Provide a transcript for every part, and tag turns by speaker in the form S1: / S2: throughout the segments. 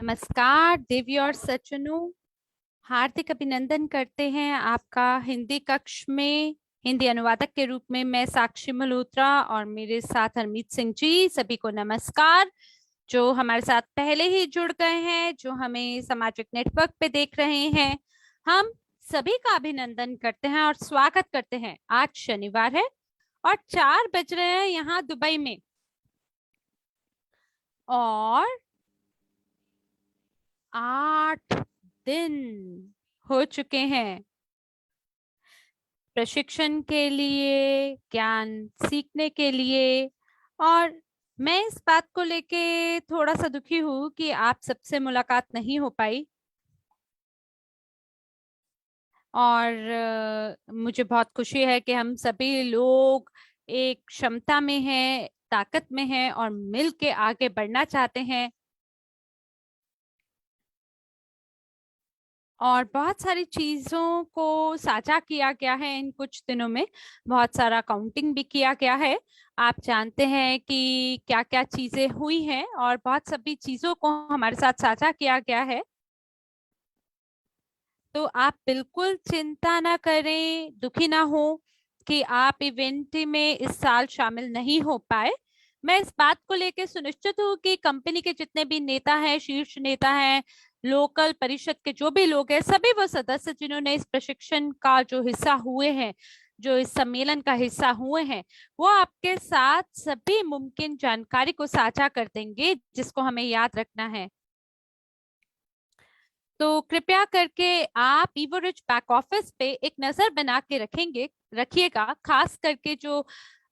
S1: नमस्कार देवी और सचनु। हार्दिक अभिनंदन करते हैं आपका हिंदी कक्ष में। हिंदी अनुवादक के रूप में मैं साक्षी मल्होत्रा और मेरे साथ हरमीत सिंह जी, सभी को नमस्कार। जो हमारे साथ पहले ही जुड़ गए हैं, जो हमें सामाजिक नेटवर्क पे देख रहे हैं, हम सभी का अभिनंदन करते हैं और स्वागत करते हैं। आज शनिवार है और 4 बज रहे हैं यहाँ दुबई में, और 8 दिन हो चुके हैं प्रशिक्षण के लिए, ज्ञान सीखने के लिए। और मैं इस बात को लेके थोड़ा सा दुखी हूँ कि आप सबसे मुलाकात नहीं हो पाई। और मुझे बहुत खुशी है कि हम सभी लोग एक क्षमता में हैं, ताकत में हैं और मिल के आगे बढ़ना चाहते हैं। और बहुत सारी चीजों को साझा किया गया है इन कुछ दिनों में। बहुत सारा काउंटिंग भी किया गया है। आप जानते हैं कि क्या क्या चीजें हुई हैं और बहुत सभी चीजों को हमारे साथ साझा किया गया है। तो आप बिल्कुल चिंता ना करें, दुखी ना हो कि आप इवेंट में इस साल शामिल नहीं हो पाए। मैं इस बात को लेकर सुनिश्चित हूँ कि कंपनी के जितने भी नेता हैं, शीर्ष नेता हैं, लोकल परिषद के जो भी लोग हैं, सभी वो सदस्य जिन्होंने इस प्रशिक्षण का जो हिस्सा हुए हैं, जो इस सम्मेलन का हिस्सा हुए हैं, वो आपके साथ सभी मुमकिन जानकारी को साझा कर देंगे जिसको हमें याद रखना है। तो कृपया करके आप इवोरिच बैक ऑफिस पे एक नजर बना के रखिएगा, खास करके जो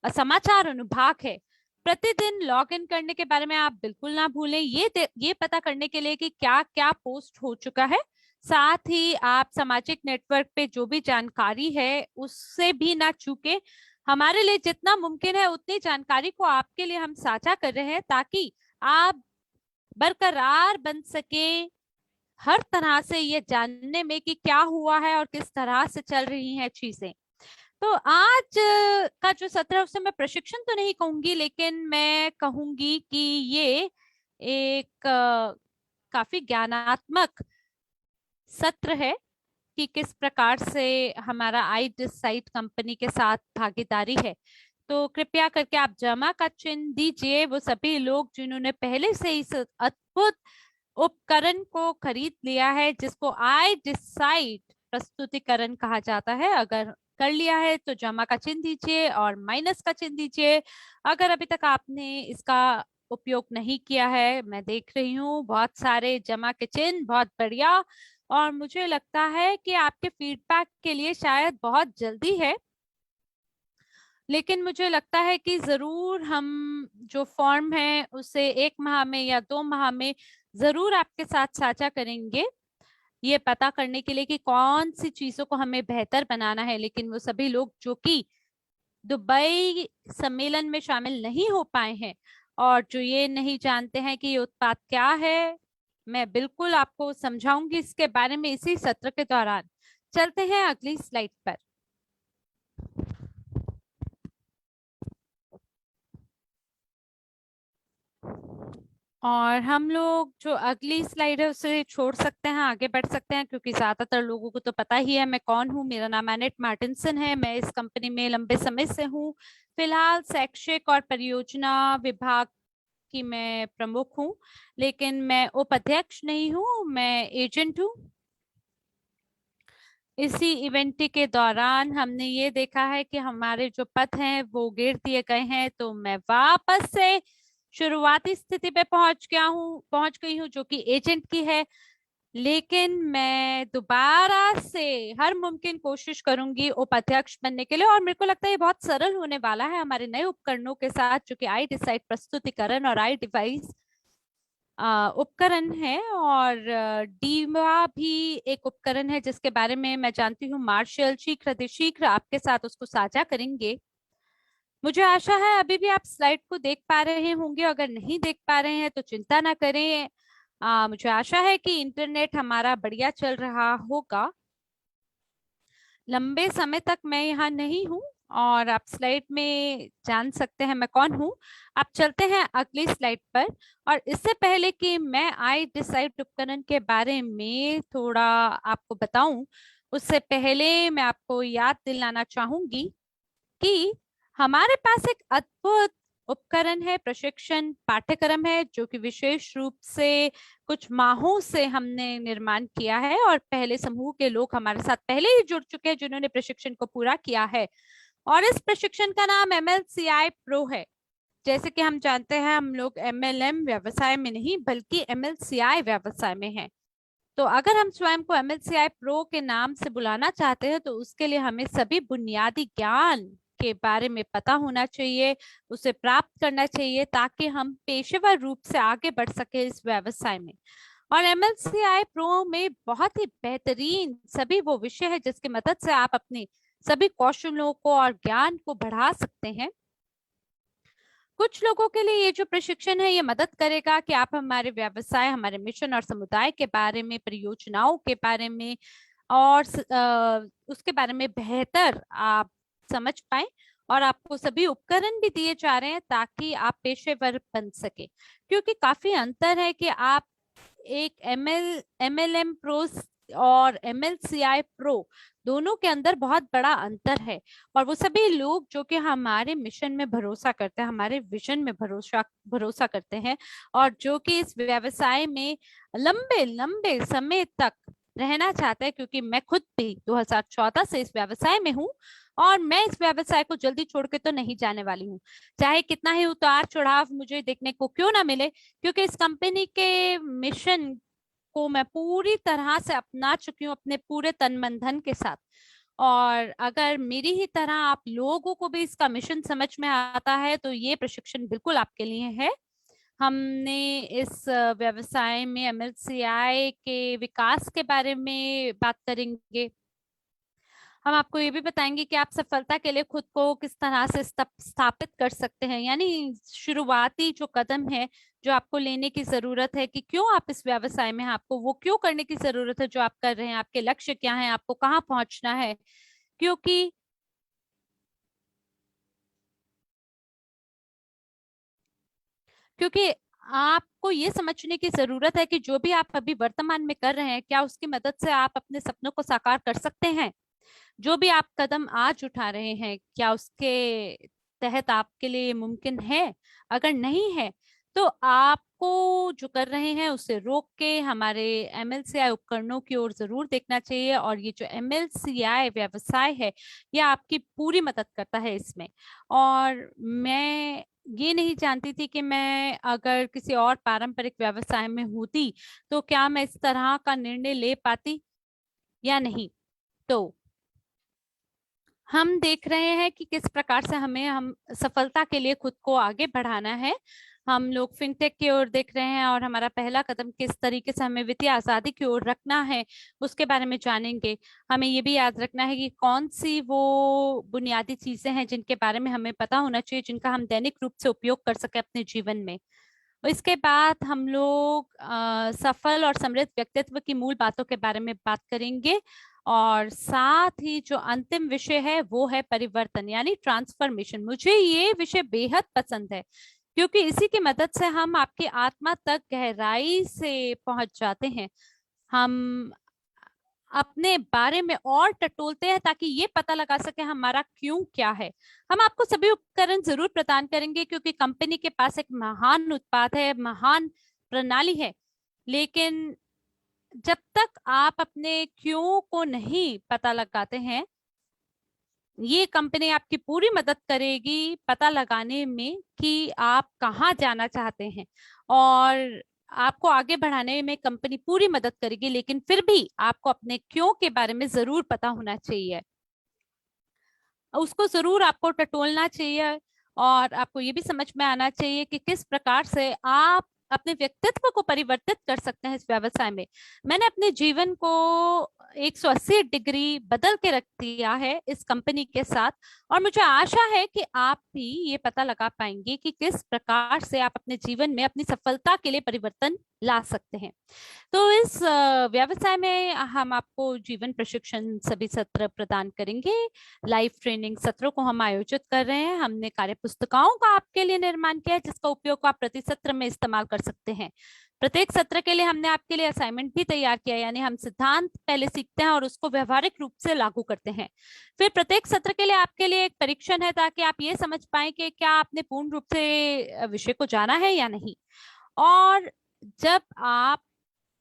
S1: समाचार अनुभाग है। प्रतिदिन लॉग इन करने के बारे में आप बिल्कुल ना भूलें, ये पता करने के लिए कि क्या क्या पोस्ट हो चुका है। साथ ही आप सामाजिक नेटवर्क पे जो भी जानकारी है उससे भी ना चूके। हमारे लिए जितना मुमकिन है उतनी जानकारी को आपके लिए हम साझा कर रहे हैं, ताकि आप बरकरार बन सके हर तरह से ये जानने में कि क्या हुआ है और किस तरह से चल रही हैं चीजें। तो आज का जो सत्र है उसे मैं प्रशिक्षण तो नहीं कहूंगी, लेकिन मैं कहूंगी कि ये एक काफी ज्ञानात्मक सत्र है कि किस प्रकार से हमारा आई डिसाइड कंपनी के साथ भागीदारी है। तो कृपया करके आप जमा का चिन्ह दीजिए वो सभी लोग जिन्होंने पहले से इस अद्भुत उपकरण को खरीद लिया है, जिसको आई डिसाइड प्रस्तुतिकरण कहा जाता है। अगर कर लिया है तो जमा का चिन्ह दीजिए और माइनस का चिन्ह दीजिए। अगर अभी तक आपने इसका उपयोग नहीं किया है, मैं देख रही हूँ बहुत सारे जमा के चिन्ह, बहुत बढ़िया। और मुझे लगता है कि आपके फीडबैक के लिए शायद बहुत जल्दी है, लेकिन मुझे लगता है कि जरूर हम जो फॉर्म है उसे 1 माह में या 2 माह में जरूर आपके साथ साझा करेंगे, ये पता करने के लिए कि कौन सी चीजों को हमें बेहतर बनाना है। लेकिन वो सभी लोग जो कि दुबई सम्मेलन में शामिल नहीं हो पाए हैं और जो ये नहीं जानते हैं कि ये उत्पाद क्या है, मैं बिल्कुल आपको समझाऊंगी इसके बारे में इसी सत्र के दौरान। चलते हैं अगली स्लाइड पर। और हम लोग जो अगली स्लाइड है उसे छोड़ सकते हैं, आगे बढ़ सकते हैं, क्योंकि ज्यादातर लोगों को तो पता ही है मैं कौन हूँ। मेरा नाम एनेट मार्टिनसन है, मैं इस कंपनी में लंबे समय से हूँ। फिलहाल शैक्षिक और परियोजना विभाग की मैं प्रमुख हूँ, लेकिन मैं उपाध्यक्ष नहीं हूँ, मैं एजेंट हूँ। इसी इवेंट के दौरान हमने ये देखा है कि हमारे जो पद हैं वो गिर दिए गए हैं, तो मैं वापस से शुरुआती स्थिति पे पहुंच गई हूँ जो कि एजेंट की है। लेकिन मैं दोबारा से हर मुमकिन कोशिश करूंगी उपाध्यक्ष बनने के लिए, और मेरे को लगता है ये बहुत सरल होने वाला है हमारे नए उपकरणों के साथ, जो कि आई डिसाइड प्रस्तुतिकरण और आई डिवाइस उपकरण है। और डीवा भी एक उपकरण है जिसके बारे में मैं जानती हूँ मार्शल शीघ्र अतिशीघ्र आपके साथ उसको साझा करेंगे। मुझे आशा है अभी भी आप स्लाइड को देख पा रहे होंगे, अगर नहीं देख पा रहे हैं तो चिंता ना करें। मुझे आशा है कि इंटरनेट हमारा बढ़िया चल रहा होगा। लंबे समय तक मैं यहाँ नहीं हूँ और आप स्लाइड में जान सकते हैं मैं कौन हूँ। आप चलते हैं अगली स्लाइड पर। और इससे पहले कि मैं आई डिसाइड उपकरण के बारे में थोड़ा आपको बताऊं, उससे पहले मैं आपको याद दिलाना चाहूंगी कि हमारे पास एक अद्भुत उपकरण है, प्रशिक्षण पाठ्यक्रम है, जो कि विशेष रूप से कुछ माहों से हमने निर्माण किया है और पहले समूह के लोग हमारे साथ पहले ही जुड़ चुके हैं जिन्होंने प्रशिक्षण को पूरा किया है। और इस प्रशिक्षण का नाम MLCI प्रो है। जैसे कि हम जानते हैं, हम लोग MLM व्यवसाय में नहीं बल्कि MLCI व्यवसाय में हैं। तो अगर हम स्वयं को MLCI प्रो के नाम से बुलाना चाहते हैं तो उसके लिए हमें सभी बुनियादी ज्ञान के बारे में पता होना चाहिए, उसे प्राप्त करना चाहिए, ताकि हम पेशेवर रूप से आगे बढ़ सके इस व्यवसाय में। और MLCI प्रो में बहुत ही बेहतरीन सभी वो विषय है जिसकी मदद से आप अपने सभी कौशलों को और ज्ञान को बढ़ा सकते हैं। कुछ लोगों के लिए ये जो प्रशिक्षण है ये मदद करेगा कि आप हमारे व्यवसाय, हमारे मिशन और समुदाय के बारे में, परियोजनाओं के बारे में और उसके बारे में बेहतर आप समझ पाए। और आपको सभी उपकरण भी दिए जा रहे हैं ताकि आप पेशेवर बन सके, क्योंकि काफी अंतर है कि आप एक MLM प्रो और MLCI प्रो, दोनों के अंदर बहुत बड़ा अंतर है। और वो सभी लोग जो कि हमारे मिशन में भरोसा करते हैं, हमारे विजन में भरोसा भरोसा करते हैं, और जो कि इस व्यवसाय में लंबे लंबे समय तक रहना चाहते हैं, क्योंकि मैं खुद भी 2014 से इस व्यवसाय में हूँ और मैं इस व्यवसाय को जल्दी छोड़ के तो नहीं जाने वाली हूँ, चाहे कितना ही उतार चढ़ाव मुझे देखने को क्यों ना मिले, क्योंकि इस कंपनी के मिशन को मैं पूरी तरह से अपना चुकी हूँ अपने पूरे तन मन धन के साथ। और अगर मेरी ही तरह आप लोगों को भी इसका मिशन समझ में आता है तो ये प्रशिक्षण बिल्कुल आपके लिए है। हमने इस व्यवसाय में MLCI के विकास के बारे में बात करेंगे। हम आपको ये भी बताएंगे कि आप सफलता के लिए खुद को किस तरह से स्थापित कर सकते हैं, यानी शुरुआती जो कदम है जो आपको लेने की जरूरत है कि क्यों आप इस व्यवसाय में हैं, आपको वो क्यों करने की जरूरत है जो आप कर रहे हैं, आपके लक्ष्य क्या हैं, आपको कहाँ पहुंचना है। क्योंकि क्योंकि आपको ये समझने की जरूरत है कि जो भी आप अभी वर्तमान में कर रहे हैं, क्या उसकी मदद से आप अपने सपनों को साकार कर सकते हैं। जो भी आप कदम आज उठा रहे हैं, क्या उसके तहत आपके लिए मुमकिन है। अगर नहीं है तो आपको जो कर रहे हैं उसे रोक के हमारे MLCI उपकरणों की ओर जरूर देखना चाहिए। और ये जो MLCI व्यवसाय है ये आपकी पूरी मदद करता है इसमें। और मैं ये नहीं जानती थी कि मैं अगर किसी और पारंपरिक व्यवसाय में होती तो क्या मैं इस तरह का निर्णय ले पाती या नहीं। तो हम देख रहे हैं कि किस प्रकार से हम सफलता के लिए खुद को आगे बढ़ाना है। हम लोग फिनटेक की ओर देख रहे हैं और हमारा पहला कदम किस तरीके से हमें वित्तीय आजादी की ओर रखना है उसके बारे में जानेंगे। हमें ये भी याद रखना है कि कौन सी वो बुनियादी चीजें हैं जिनके बारे में हमें पता होना चाहिए, जिनका हम दैनिक रूप से उपयोग कर सके अपने जीवन में। और इसके बाद हम लोग सफल और समृद्ध व्यक्तित्व की मूल बातों के बारे में बात करेंगे। और साथ ही जो अंतिम विषय है वो है परिवर्तन, यानी ट्रांसफॉर्मेशन। मुझे ये विषय बेहद पसंद है क्योंकि इसी की मदद से हम आपकी आत्मा तक गहराई से पहुंच जाते हैं। हम अपने बारे में और टटोलते हैं ताकि ये पता लगा सके हमारा क्यों क्या है। हम आपको सभी उपकरण जरूर प्रदान करेंगे क्योंकि कंपनी के पास एक महान उत्पाद है, महान प्रणाली है। लेकिन जब तक आप अपने क्यों को नहीं पता लगाते हैं, ये कंपनी आपकी पूरी मदद करेगी पता लगाने में कि आप कहाँ जाना चाहते हैं। और आपको आगे बढ़ाने में कंपनी पूरी मदद करेगी, लेकिन फिर भी आपको अपने क्यों के बारे में जरूर पता होना चाहिए, उसको जरूर आपको टटोलना चाहिए। और आपको ये भी समझ में आना चाहिए कि किस प्रकार से आप अपने व्यक्तित्व को परिवर्तित कर सकते हैं इस व्यवसाय में। मैंने अपने जीवन को 180 डिग्री बदल के रख दिया है इस कंपनी के साथ। और मुझे आशा है कि आप भी ये पता लगा पाएंगे कि किस प्रकार से आप अपने जीवन में अपनी सफलता के लिए परिवर्तन ला सकते हैं। तो इस व्यवसाय में हम आपको जीवन प्रशिक्षण सभी सत्र प्रदान करेंगे। लाइव ट्रेनिंग सत्रों को हम आयोजित कर रहे हैं। हमने कार्य पुस्तिकाओं का आपके लिए निर्माण किया है, जिसका उपयोग आप प्रति सत्र में इस्तेमाल कर सकते हैं। प्रत्येक सत्र के लिए हमने आपके लिए असाइनमेंट भी तैयार किया है, यानी हम सिद्धांत पहले सीखते हैं और उसको व्यवहारिक रूप से लागू करते हैं। फिर प्रत्येक सत्र के लिए आपके लिए एक परीक्षण है, ताकि आप ये समझ पाए कि क्या आपने पूर्ण रूप से विषय को जाना है या नहीं। और जब आप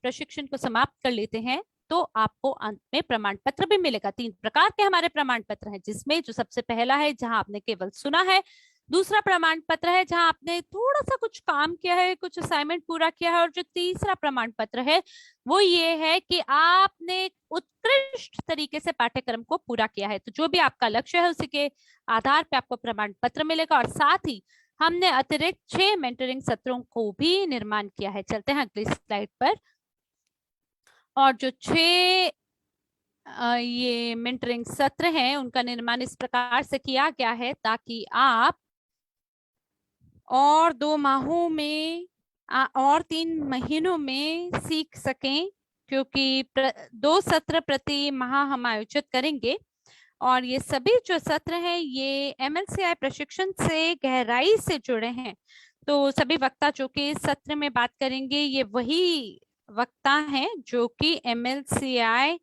S1: प्रशिक्षण को समाप्त कर लेते हैं तो आपको अंत में प्रमाण पत्र भी मिलेगा। 3 प्रकार के हमारे प्रमाण पत्र हैं, जिसमें जो सबसे पहला है जहां आपने केवल सुना है, दूसरा प्रमाण पत्र है जहां आपने थोड़ा सा कुछ काम किया है, कुछ असाइनमेंट पूरा किया है, और जो तीसरा प्रमाण पत्र है वो ये है कि आपने उत्कृष्ट तरीके से पाठ्यक्रम को पूरा किया है। तो जो भी आपका लक्ष्य है उसी के आधार पर आपको प्रमाण पत्र मिलेगा। और साथ ही हमने अतिरिक्त 6 मेंटरिंग सत्रों को भी निर्माण किया है। चलते हैं अगली स्लाइड पर। और जो 6 ये मेंटरिंग सत्र हैं उनका निर्माण इस प्रकार से किया गया है ताकि आप और 2 माहों में और 3 महीनों में सीख सकें, क्योंकि 2 सत्र प्रति माह हम आयोजित करेंगे। और ये सभी जो सत्र हैं ये MLCI प्रशिक्षण से गहराई से जुड़े हैं। तो सभी वक्ता जो कि इस सत्र में बात करेंगे ये वही वक्ता हैं जो कि MLCI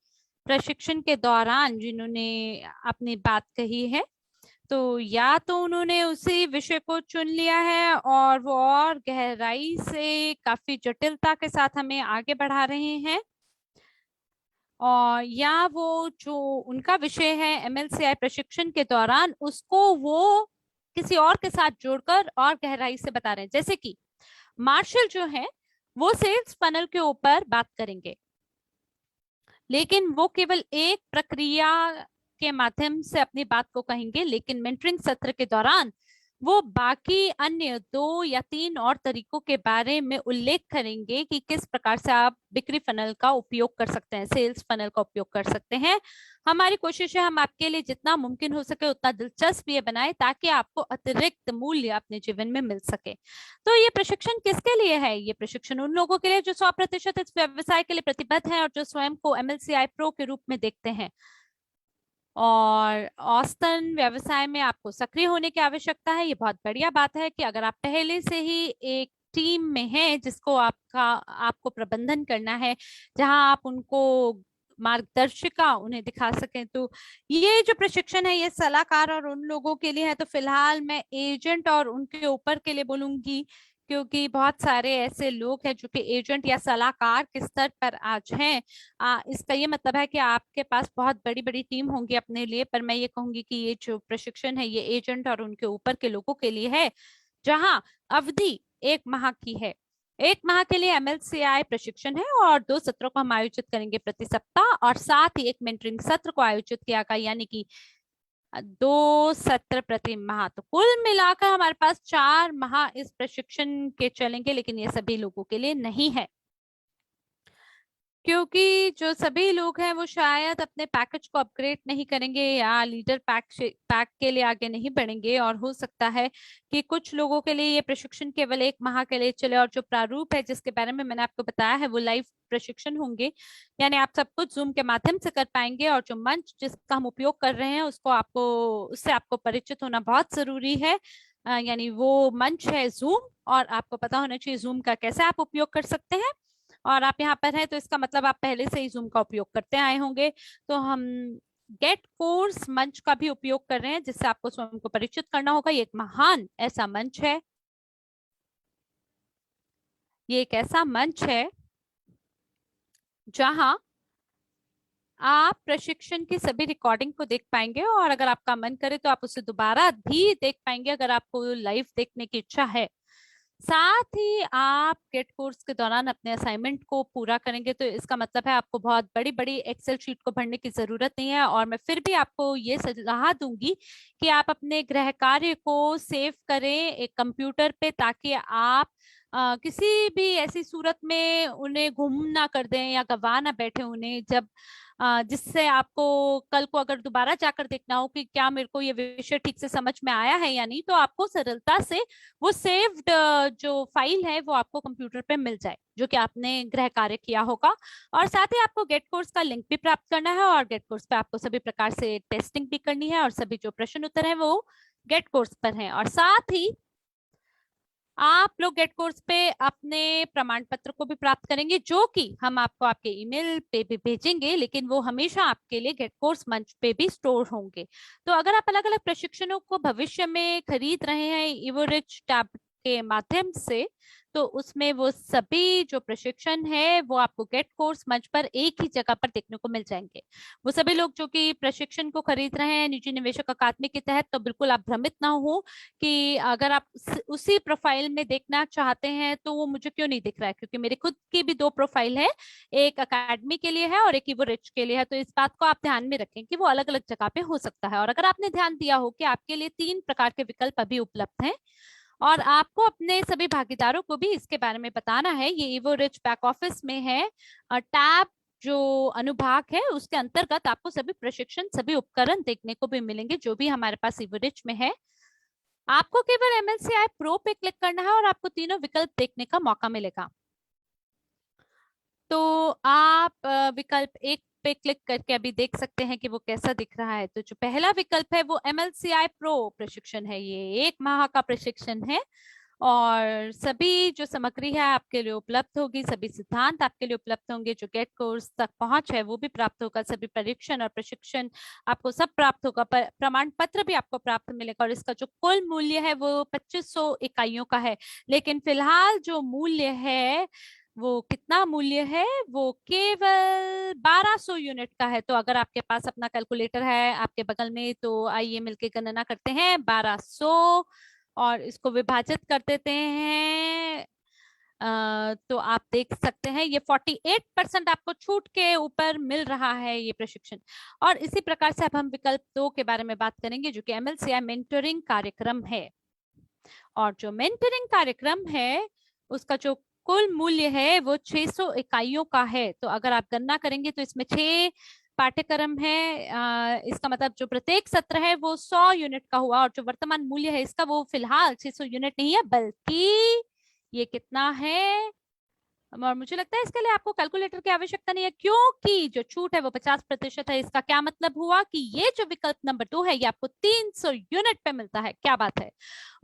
S1: प्रशिक्षण के दौरान जिन्होंने अपनी बात कही है। तो या तो उन्होंने उसी विषय को चुन लिया है और वो और गहराई से काफी जटिलता के साथ हमें आगे बढ़ा रहे हैं, और या वो जो उनका विषय है MLCI प्रशिक्षण के दौरान उसको वो किसी और के साथ जोड़कर और गहराई से बता रहे हैं। जैसे कि मार्शल जो है वो सेल्स फनल के ऊपर बात करेंगे, लेकिन वो केवल एक प्रक्रिया के माध्यम से अपनी बात को कहेंगे, लेकिन मेंटरिंग सत्र के दौरान वो बाकी अन्य 2 या 3 और तरीकों के बारे में उल्लेख करेंगे कि किस प्रकार से आप बिक्री फनल का उपयोग कर सकते हैं, सेल्स फनल का उपयोग कर सकते हैं। हमारी कोशिश है हम आपके लिए जितना मुमकिन हो सके उतना दिलचस्प ये बनाए ताकि आपको अतिरिक्त मूल्य अपने जीवन में मिल सके। तो ये प्रशिक्षण किसके लिए है? ये प्रशिक्षण उन लोगों के लिए जो 100% इस व्यवसाय के लिए प्रतिबद्ध हैं और जो स्वयं को MLCI प्रो के रूप में देखते हैं। और औसतन व्यवसाय में आपको सक्रिय होने की आवश्यकता है। ये बहुत बढ़िया बात है कि अगर आप पहले से ही एक टीम में हैं जिसको आपको प्रबंधन करना है, जहां आप उनको मार्गदर्शिका उन्हें दिखा सकें। तो ये जो प्रशिक्षण है ये सलाहकार और उन लोगों के लिए है। तो फिलहाल मैं एजेंट और उनके ऊपर के लिए बोलूंगी, क्योंकि बहुत सारे ऐसे लोग हैं जो कि एजेंट या सलाहकार के स्तर पर आज हैं। इसका ये मतलब है कि आपके पास बहुत बड़ी बड़ी टीम होंगी अपने लिए, पर मैं ये कहूंगी कि ये जो प्रशिक्षण है ये एजेंट और उनके ऊपर के लोगों के लिए है, जहां अवधि 1 माह की है। 1 माह के लिए MLCI प्रशिक्षण है और 2 सत्रों को हम आयोजित करेंगे प्रति सप्ताह, और साथ ही एक मेंटरिंग सत्र को आयोजित किया गया, यानी कि 2 सत्र प्रति माह। तो कुल मिलाकर हमारे पास 4 माह इस प्रशिक्षण के चलेंगे, लेकिन ये सभी लोगों के लिए नहीं है, क्योंकि जो सभी लोग हैं वो शायद अपने पैकेज को अपग्रेड नहीं करेंगे या लीडर पैक के लिए आगे नहीं बढ़ेंगे। और हो सकता है कि कुछ लोगों के लिए ये प्रशिक्षण केवल 1 माह के लिए चले, और जो प्रारूप है जिसके बारे में मैंने आपको बताया है वो लाइव प्रशिक्षण होंगे, यानी आप सब कुछ जूम के माध्यम से कर पाएंगे। और जो मंच जिसका हम उपयोग कर रहे हैं उससे आपको परिचित होना बहुत जरूरी है। यानी वो मंच है जूम, और आपको पता होना चाहिए जूम का कैसे आप उपयोग कर सकते हैं। और आप यहाँ पर हैं तो इसका मतलब आप पहले से ही जूम का उपयोग करते आए होंगे। तो हम गेट कोर्स मंच का भी उपयोग कर रहे हैं, जिससे आपको स्वयं को परिचित करना होगा। ये एक महान ऐसा मंच है, ये एक ऐसा मंच है जहां आप प्रशिक्षण की सभी रिकॉर्डिंग को देख पाएंगे, और अगर आपका मन करे तो आप उसे दोबारा भी देख पाएंगे अगर आपको लाइव देखने की इच्छा है। साथ ही आप गेट कोर्स के दौरान अपने असाइनमेंट को पूरा करेंगे, तो इसका मतलब है आपको बहुत बड़ी बड़ी एक्सेल शीट को भरने की जरूरत नहीं है। और मैं फिर भी आपको ये सलाह दूंगी कि आप अपने गृह कार्य को सेव करें एक कंप्यूटर पे, ताकि आप किसी भी ऐसी सूरत में उन्हें गुम ना कर दें या गवा ना बैठे उन्हें, जब जिससे आपको कल को अगर दोबारा जाकर देखना हो कि क्या मेरे को ये विषय ठीक से समझ में आया है या नहीं, तो आपको सरलता से वो सेव्ड जो फाइल है वो आपको कंप्यूटर पे मिल जाए, जो कि आपने गृह कार्य किया होगा। और साथ ही आपको गेट कोर्स का लिंक भी प्राप्त करना है, और गेट कोर्स पे आपको सभी प्रकार से टेस्टिंग भी करनी है, और सभी जो प्रश्न उत्तर है वो गेट कोर्स पर हैं। और साथ ही आप लोग गेट कोर्स पे अपने प्रमाण पत्र को भी प्राप्त करेंगे, जो कि हम आपको आपके ईमेल पे भी भेजेंगे, लेकिन वो हमेशा आपके लिए गेट कोर्स मंच पे भी स्टोर होंगे। तो अगर आप अलग अलग प्रशिक्षणों को भविष्य में खरीद रहे हैं इवोरिच टैब के माध्यम से, तो उसमें वो सभी जो प्रशिक्षण है वो आपको गेट कोर्स मंच पर एक ही जगह पर देखने को मिल जाएंगे। वो सभी लोग जो कि प्रशिक्षण को खरीद रहे हैं निजी निवेशक अकादमी के तहत, तो बिल्कुल आप भ्रमित ना हो कि अगर आप उसी प्रोफाइल में देखना चाहते हैं तो वो मुझे क्यों नहीं दिख रहा है, क्योंकि मेरी खुद की भी दो प्रोफाइल है, एक अकेडमी के लिए है और एक वो रिच के लिए है। तो इस बात को आप ध्यान में रखें कि वो अलग अलग जगह पे हो सकता है। और अगर आपने ध्यान दिया हो कि आपके लिए 3 प्रकार के विकल्प अभी उपलब्ध हैं, और आपको अपने सभी भागीदारों को भी इसके बारे में बताना है। ये इवो रिच बैक ऑफिस में है, टैब जो अनुभाग है उसके अंतर्गत आपको सभी प्रशिक्षण, सभी उपकरण देखने को भी मिलेंगे जो भी हमारे पास इवो रिच में है। आपको केवल MLCI प्रो पे क्लिक करना है और आपको तीनों विकल्प देखने का मौका मिलेगा। तो आप विकल्प 1 पे क्लिक करके अभी देख सकते हैं कि वो कैसा दिख रहा है। तो जो पहला विकल्प है वो MLCI प्रो प्रशिक्षण है। ये 1 माह का प्रशिक्षण है, और सभी जो सामग्री है आपके लिए उपलब्ध होगी, सभी सिद्धांत आपके लिए उपलब्ध होंगे, जो गेट कोर्स तक पहुंच है वो भी प्राप्त होगा, सभी परीक्षण और प्रशिक्षण आपको सब प्राप्त होगा, प्रमाण पत्र भी आपको प्राप्त मिलेगा। और इसका जो कुल मूल्य है वो 2500 इकाइयों का है, लेकिन फिलहाल जो मूल्य है वो कितना मूल्य है, वो केवल 1200 यूनिट का है। तो अगर आपके पास अपना कैलकुलेटर है आपके बगल में, तो आइए मिलके गणना करते हैं। 1200 और इसको विभाजित कर देते हैं, तो आप देख सकते हैं ये 48% आपको छूट के ऊपर मिल रहा है ये प्रशिक्षण। और इसी प्रकार से अब हम विकल्प 2 के बारे में बात करेंगे, जो कि MLCI मेंटरिंग कार्यक्रम है। और जो मेंटरिंग कार्यक्रम है उसका जो कुल मूल्य है वो 600 इकाइयों का है। तो अगर आप गणना करेंगे तो इसमें 6 पाठ्यक्रम है, इसका मतलब जो प्रत्येक सत्र है वो 100 यूनिट का हुआ, और जो वर्तमान मूल्य है इसका वो फिलहाल 600 यूनिट नहीं है, बल्कि ये कितना है। और मुझे लगता है इसके लिए आपको कैलकुलेटर की आवश्यकता नहीं है, क्योंकि जो छूट है वो 50% है। इसका क्या मतलब हुआ कि ये जो विकल्प नंबर 2 है ये आपको 300 यूनिट पे मिलता है। क्या बात है।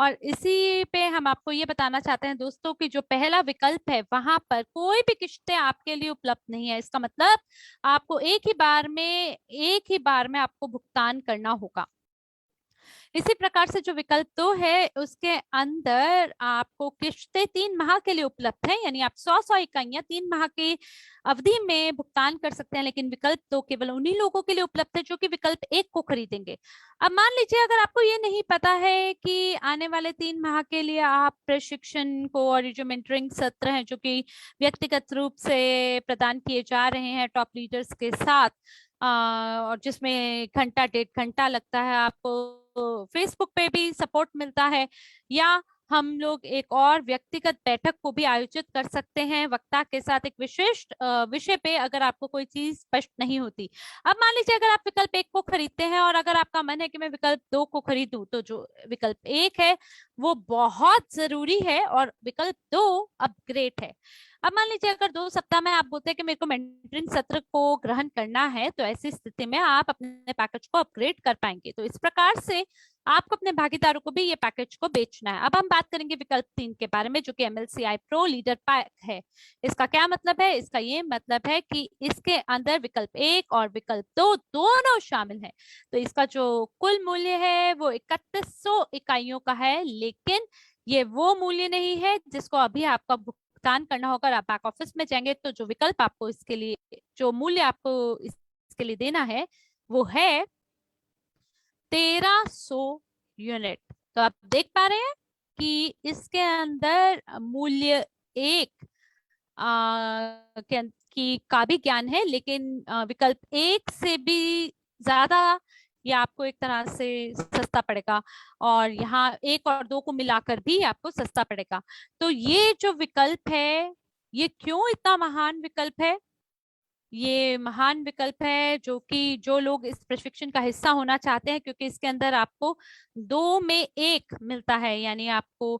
S1: और इसी पे हम आपको ये बताना चाहते हैं दोस्तों कि जो पहला विकल्प है वहां पर कोई भी किस्तें आपके लिए उपलब्ध नहीं है। इसका मतलब आपको एक ही बार में आपको भुगतान करना होगा। इसी प्रकार से जो विकल्प 2 है उसके अंदर आपको किश्तें 3 माह के लिए उपलब्ध है, यानी आप 100 इकाइयां 3 माह की अवधि में भुगतान कर सकते हैं। लेकिन विकल्प 2 केवल उन्हीं लोगों के लिए उपलब्ध है जो कि विकल्प 1 को खरीदेंगे। अब मान लीजिए अगर आपको ये नहीं पता है कि आने वाले 3 माह के लिए आप प्रशिक्षण को और ये जो मेंटरिंग सत्र हैं जो कि व्यक्तिगत रूप से प्रदान किए जा रहे हैं टॉप लीडर्स के साथ, और जिसमें घंटा 1.5 घंटा लगता है, आपको फेसबुक पे भी सपोर्ट मिलता है, या हम लोग एक और व्यक्तिगत बैठक को भी आयोजित कर सकते हैं वक्ता के साथ एक विशिष्ट विषय पे, अगर आपको कोई चीज स्पष्ट नहीं होती। अब मान लीजिए अगर आप विकल्प 1 को खरीदते हैं और अगर आपका मन है कि मैं विकल्प 2 को खरीदूं, तो जो विकल्प 1 है वो बहुत जरूरी है और विकल्प 2 अपग्रेड है। अब मान लीजिए अगर 2 सप्ताह में आप बोलते हैं कि मेरे को मेंटरिंग सत्र को ग्रहण करना है, तो ऐसी स्थिति में आप अपने पैकेज को अपग्रेड कर पाएंगे। तो इस प्रकार से आपको अपने भागीदारों को भी ये पैकेज को बेचना है। अब हम बात करेंगे विकल्प 3 के बारे में, जो कि MLCI प्रो लीडर पैक है। इसका क्या मतलब है? इसका ये मतलब है कि इसके अंदर विकल्प 1 और विकल्प 2 दोनों शामिल हैं। तो इसका जो कुल मूल्य है वो 3100 इकाइयों का है, लेकिन ये वो मूल्य नहीं है जिसको अभी आपका भुगतान करना होगा। आप बैक ऑफिस में जाएंगे तो जो विकल्प आपको इसके लिए, जो मूल्य आपको इसके लिए देना है वो है 1300 यूनिट। तो आप देख पा रहे हैं कि इसके अंदर मूल्य 1 की का भी ज्ञान है, लेकिन विकल्प 1 से भी ज्यादा ये आपको एक तरह से सस्ता पड़ेगा, और यहाँ 1 और 2 को मिलाकर भी आपको सस्ता पड़ेगा। तो ये जो विकल्प है, ये क्यों इतना महान विकल्प है? ये महान विकल्प है जो कि जो लोग इस प्रशिक्षण का हिस्सा होना चाहते हैं, क्योंकि इसके अंदर आपको 2 में 1 मिलता है, यानी आपको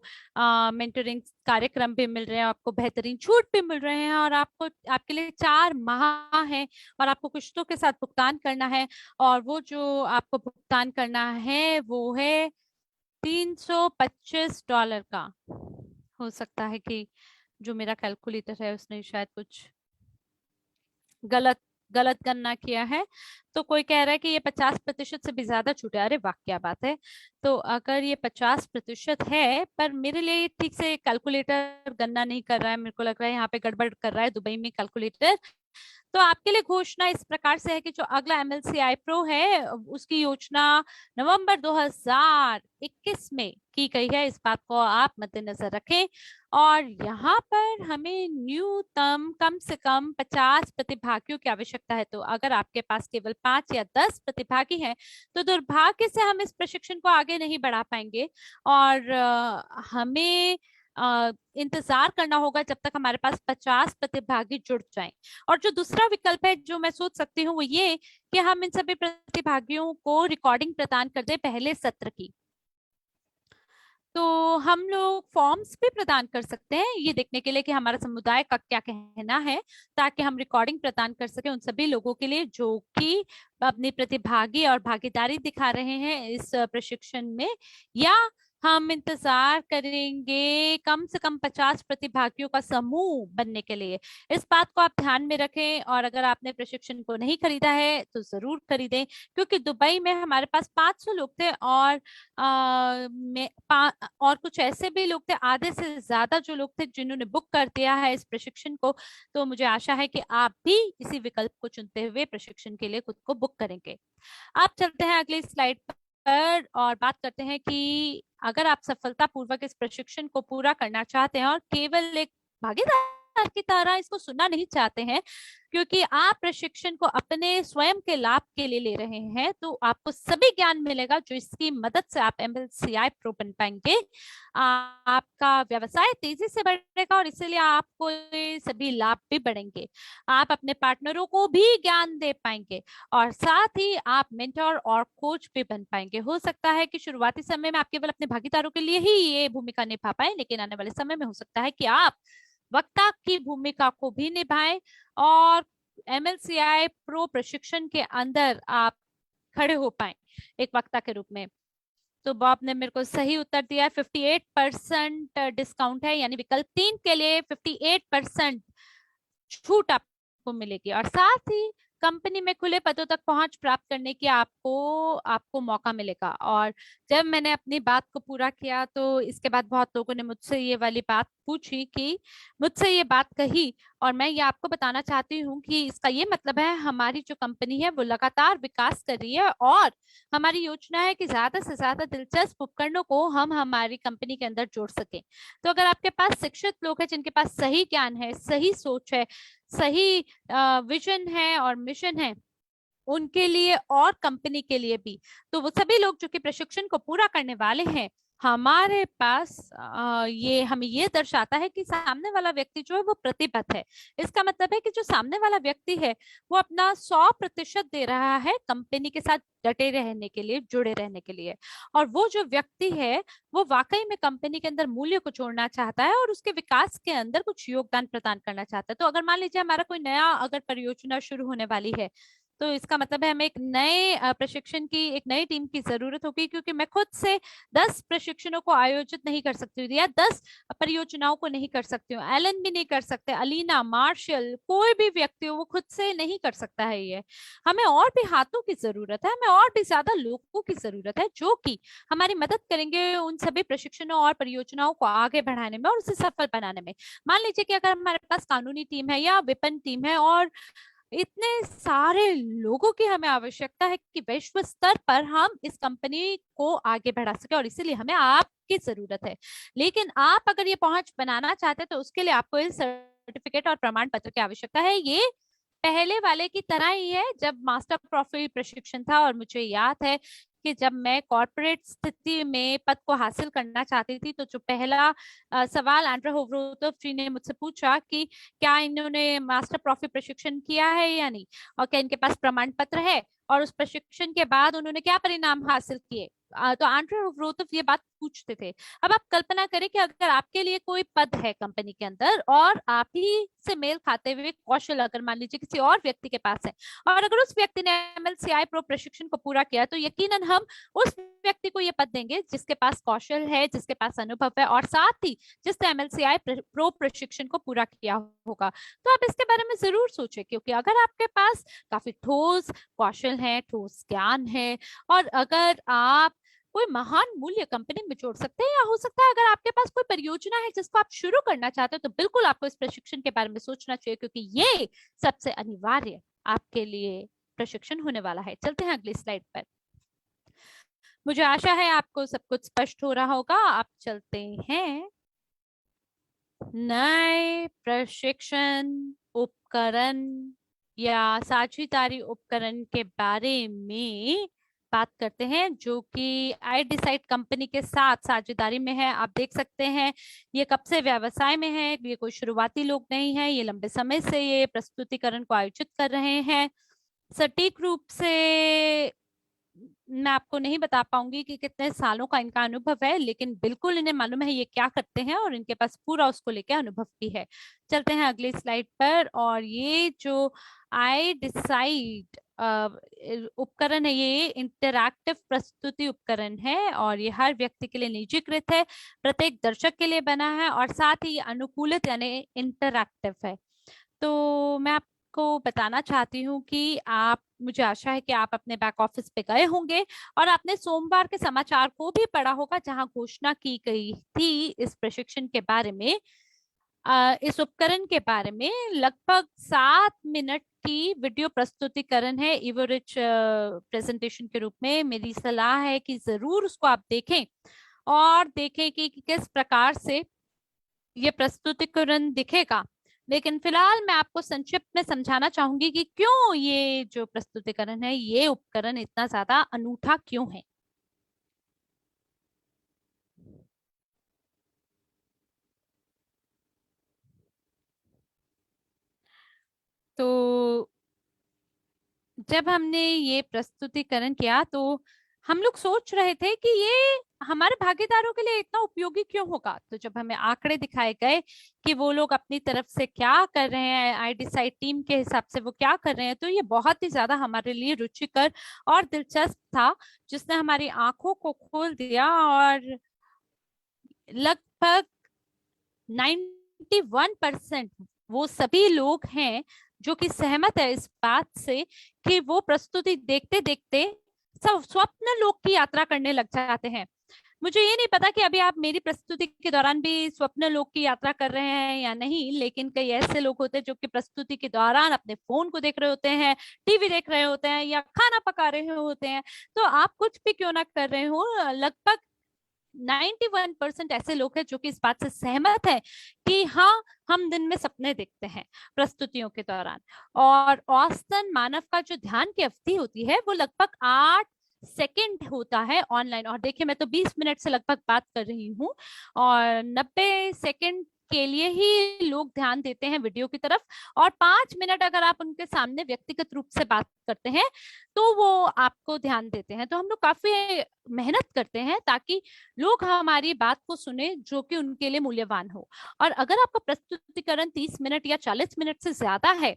S1: मेंटरिंग कार्यक्रम भी मिल रहे हैं, आपको बेहतरीन छूट भी मिल रहे हैं, और आपको आपके लिए 4 माह है, और आपको किश्तों के साथ भुगतान करना है। और वो जो आपको भुगतान करना है वो है $325 का। हो सकता है कि जो मेरा कैलकुलेटर है उसने शायद कुछ गलत गलत गणना किया है। तो कोई कह रहा है कि ये 50% से भी ज्यादा छूट है। अरे वाह, क्या बात है! तो अगर ये 50% है, पर मेरे लिए ठीक से कैलकुलेटर गणना नहीं कर रहा है, मेरे को लग रहा है यहाँ पे गड़बड़ कर रहा है दुबई में कैलकुलेटर। तो आपके लिए घोषणा इस प्रकार से है कि जो अगला MLCI प्रो है उसकी योजना नवंबर 2021 में की गई है, इस बात को आप मद्देनजर रखें। और यहाँ पर हमें न्यूनतम कम से कम 50 प्रतिभागियों की आवश्यकता है। तो अगर आपके पास केवल 5 या 10 प्रतिभागी हैं तो दुर्भाग्य से हम इस प्रशिक्षण को आगे नहीं बढ़ा पाएंगे, और हमें इंतजार करना होगा जब तक हमारे पास 50 प्रतिभागी जुड़ जाएं। और जो दूसरा विकल्प है जो मैं सोच सकती हूँ वो ये कि हम इन सभी प्रतिभागियों को रिकॉर्डिंग प्रदान कर दें पहले सत्र की। तो हम लोग फॉर्म्स भी प्रदान कर सकते हैं ये देखने के लिए कि हमारा समुदाय का क्या कहना है, ताकि हम रिकॉर्डिंग प्रदान कर सके उन सभी लोगों के लिए जो कि अपनी प्रतिभागी और भागीदारी दिखा रहे हैं इस प्रशिक्षण में। या हम इंतजार करेंगे कम से कम 50 प्रतिभागियों का समूह बनने के लिए। इस बात को आप ध्यान में रखें, और अगर आपने प्रशिक्षण को नहीं खरीदा है तो जरूर खरीदें, क्योंकि दुबई में हमारे पास 500 लोग थे, और और कुछ ऐसे भी लोग थे, आधे से ज्यादा जो लोग थे जिन्होंने बुक कर दिया है इस प्रशिक्षण को। तो मुझे आशा है कि आप भी इसी विकल्प को चुनते हुए प्रशिक्षण के लिए खुद को बुक करेंगे। आप चलते हैं अगली स्लाइड पर और बात करते हैं कि अगर आप सफलतापूर्वक इस प्रशिक्षण को पूरा करना चाहते हैं और केवल एक भागीदार की तरह इसको सुनना नहीं चाहते हैं, क्योंकि आप प्रशिक्षण को अपने स्वयं के लाभ के लिए ले रहे हैं, तो आपको सभी ज्ञान मिलेगा जो इसकी मदद से आप MLCI प्रो बन पाएंगे। आपका व्यवसाय तेजी से बढ़ेगा और इसीलिए आपको ये सभी लाभ भी बढ़ेंगे। आप अपने पार्टनरों को भी ज्ञान दे पाएंगे, और साथ ही आप मेंटर और कोच भी बन पाएंगे। हो सकता है कि शुरुआती समय में आप केवल अपने भागीदारों के लिए ही ये भूमिका निभा पाए, लेकिन आने वाले समय में हो सकता है कि आप वक्ता की भूमिका को भी निभाएं, और MLCI प्रो प्रशिक्षण के अंदर आप खड़े हो पाए एक वक्ता के रूप में। तो बॉब ने मेरे को सही उत्तर दिया है। 58% डिस्काउंट है, यानी विकल्प 3 के लिए 58% छूट आपको मिलेगी, और साथ ही कंपनी में खुले पदों तक पहुंच प्राप्त करने की आपको आपको मौका मिलेगा। और जब मैंने अपनी बात को पूरा किया तो इसके बाद बहुत लोगों ने मुझसे ये वाली बात पूछी कि मुझसे ये बात कही, और मैं ये आपको बताना चाहती हूँ कि इसका ये मतलब है हमारी जो कंपनी है वो लगातार विकास कर रही है, और हमारी योजना है कि ज्यादा से ज्यादा दिलचस्प उपकरणों को हम हमारी कंपनी के अंदर जोड़ सके। तो अगर आपके पास शिक्षित लोग हैं जिनके पास सही ज्ञान है, सही सोच है, सही विजन है और मिशन है उनके लिए और कंपनी के लिए भी, तो वो सभी लोग जो कि प्रशिक्षण को पूरा करने वाले हैं, हमारे पास ये हमें ये दर्शाता है कि सामने वाला व्यक्ति जो है वो प्रतिबद्ध है। इसका मतलब है कि जो सामने वाला व्यक्ति है वो अपना 100% दे रहा है कंपनी के साथ डटे रहने के लिए, जुड़े रहने के लिए। और वो जो व्यक्ति है वो वाकई में कंपनी के अंदर मूल्य को जोड़ना चाहता है और उसके विकास के अंदर कुछ योगदान प्रदान करना चाहता है। तो अगर मान लीजिए हमारा कोई नया अगर परियोजना शुरू होने वाली है, तो इसका मतलब है हमें एक नए प्रशिक्षण की एक नई टीम की जरूरत होगी, क्योंकि मैं खुद से 10 प्रशिक्षणों को आयोजित नहीं कर सकती हूँ या 10 परियोजनाओं को नहीं कर सकती हूँ। एलन भी नहीं कर सकते, अलीना, मार्शल, कोई भी व्यक्ति हो वो खुद से नहीं कर सकता है। ये हमें और भी हाथों की जरूरत है, हमें और भी ज्यादा लोगों की जरूरत है जो कि हमारी मदद करेंगे उन सभी प्रशिक्षणों और परियोजनाओं को आगे बढ़ाने में और उसे सफल बनाने में। मान लीजिए कि अगर हमारे पास कानूनी टीम है या विपणन टीम है, और इतने सारे लोगों की हमें आवश्यकता है कि वैश्व स्तर पर हम इस कंपनी को आगे बढ़ा सके, और इसीलिए हमें आपकी जरूरत है। लेकिन आप अगर ये पहुंच बनाना चाहते हैं तो उसके लिए आपको इस सर्टिफिकेट और प्रमाण पत्र की आवश्यकता है। ये पहले वाले की तरह ही है जब मास्टर प्रोफाइल प्रशिक्षण था। और मुझे याद है कि जब मैं कॉर्पोरेट स्थिति में पद को हासिल करना चाहती थी, तो जो पहला सवाल एंड्रे होवरोटोव जी ने मुझसे पूछा कि क्या इन्होंने मास्टर प्रोफी प्रशिक्षण किया है या नहीं, और क्या इनके पास प्रमाण पत्र है, और उस प्रशिक्षण के बाद उन्होंने क्या परिणाम हासिल किए। तो एंड्रे होवरोटोव ये बात पूछते थे। अब आप कल्पना करें कि अगर आपके लिए कोई पद है कंपनी के अंदर, और आप ही से मेल खाते हुए कौशल अगर मान लीजिए किसी और व्यक्ति के पास है, और अगर उस व्यक्ति ने एमएलसीआई प्रो प्रशिक्षण को पूरा किया, तो यकीनन हम उस व्यक्ति को ये पद देंगे जिसके पास कौशल है, जिसके पास अनुभव है, और साथ ही जिसने एमएलसीआई प्रो प्रशिक्षण को पूरा किया होगा। तो आप इसके बारे में जरूर सोचें, क्योंकि अगर आपके पास काफी ठोस कौशल है, ठोस ज्ञान है, और अगर आप कोई महान मूल्य कंपनी में जोड़ सकते हैं, या हो सकता है अगर आपके पास कोई परियोजना है जिसको आप शुरू करना चाहते हो, तो बिल्कुल आपको इस प्रशिक्षण के बारे में सोचना चाहिए, क्योंकि ये सबसे अनिवार्य आपके लिए प्रशिक्षण होने वाला है। चलते हैं अगली स्लाइड पर। मुझे आशा है आपको सब कुछ स्पष्ट हो रहा होगा। आप चलते हैं नए प्रशिक्षण उपकरण या साझेदारी उपकरण के बारे में बात करते हैं, जो कि आई डिसाइड कंपनी के साथ साझेदारी में है। आप देख सकते हैं ये कब से व्यवसाय में है, ये कोई शुरुआती लोग नहीं है, ये लंबे समय से ये प्रस्तुतिकरण को आयोजित कर रहे हैं। सटीक रूप से मैं आपको नहीं बता पाऊंगी कि कितने सालों का इनका अनुभव है, लेकिन बिल्कुल इन्हें मालूम है ये क्या करते हैं, और इनके पास पूरा उसको लेकर अनुभव भी है। चलते हैं अगली स्लाइड पर। और ये जो आई डिसाइड उपकरण है, ये इंटरैक्टिव प्रस्तुति उपकरण है, और ये हर व्यक्ति के लिए निजीकृत है, प्रत्येक दर्शक के लिए बना है, और साथ ही अनुकूलित यानी इंटरैक्टिव है। तो मैं आपको बताना चाहती हूँ कि आप, मुझे आशा है कि आप अपने बैक ऑफिस पे गए होंगे, और आपने सोमवार के समाचार को भी पढ़ा होगा, जहां घोषणा की गई थी इस प्रशिक्षण के बारे में, इस उपकरण के बारे में। लगभग 7 मिनट की वीडियो प्रस्तुतिकरण है इवोरिच प्रेजेंटेशन के रूप में। मेरी सलाह है कि जरूर उसको आप देखें, और देखें कि किस प्रकार से ये प्रस्तुतिकरण दिखेगा। लेकिन फिलहाल मैं आपको संक्षिप्त में समझाना चाहूंगी कि क्यों ये जो प्रस्तुतिकरण है, ये उपकरण इतना ज्यादा अनूठा क्यों है। तो जब हमने ये प्रस्तुतिकरण किया, तो हम लोग सोच रहे थे कि ये हमारे भागीदारों के लिए इतना उपयोगी क्यों होगा। तो जब हमें आंकड़े दिखाए गए कि वो लोग अपनी तरफ से क्या कर रहे हैं, आई डिसाइड टीम के हिसाब से वो क्या कर रहे हैं, तो ये बहुत ही ज्यादा हमारे लिए रुचिकर और दिलचस्प था, जिसने हमारी आंखों को खोल दिया। और लगभग 91% वो सभी लोग हैं जो कि सहमत है इस बात से कि वो प्रस्तुति देखते देखते सब स्वप्न लोक की यात्रा करने लग जाते हैं। मुझे ये नहीं पता कि अभी आप मेरी प्रस्तुति के दौरान भी स्वप्न लोक की यात्रा कर रहे हैं या नहीं, लेकिन कई ऐसे लोग होते हैं जो कि प्रस्तुति के दौरान अपने फोन को देख रहे होते हैं, टीवी देख रहे होते हैं, या खाना पका रहे होते हैं। तो आप कुछ भी क्यों ना कर रहे हो, लगभग 91% ऐसे लोग हैं जो कि इस बात से सहमत है कि हाँ, हम दिन में सपने देखते हैं प्रस्तुतियों के दौरान। और औसतन मानव का जो ध्यान की अवधि होती है, वो लगभग 8 सेकंड होता है ऑनलाइन। और देखिए, मैं तो 20 मिनट से लगभग बात कर रही हूँ, और 90 सेकंड के लिए ही लोग ध्यान देते हैं वीडियो की तरफ। और 5 मिनट अगर आप उनके सामने व्यक्तिगत रूप से बात करते हैं, तो वो आपको ध्यान देते हैं। तो हम लोग काफी मेहनत करते हैं ताकि लोग हमारी बात को सुने, जो कि उनके लिए मूल्यवान हो। और अगर आपका प्रस्तुतिकरण 30 मिनट या 40 मिनट से ज्यादा है,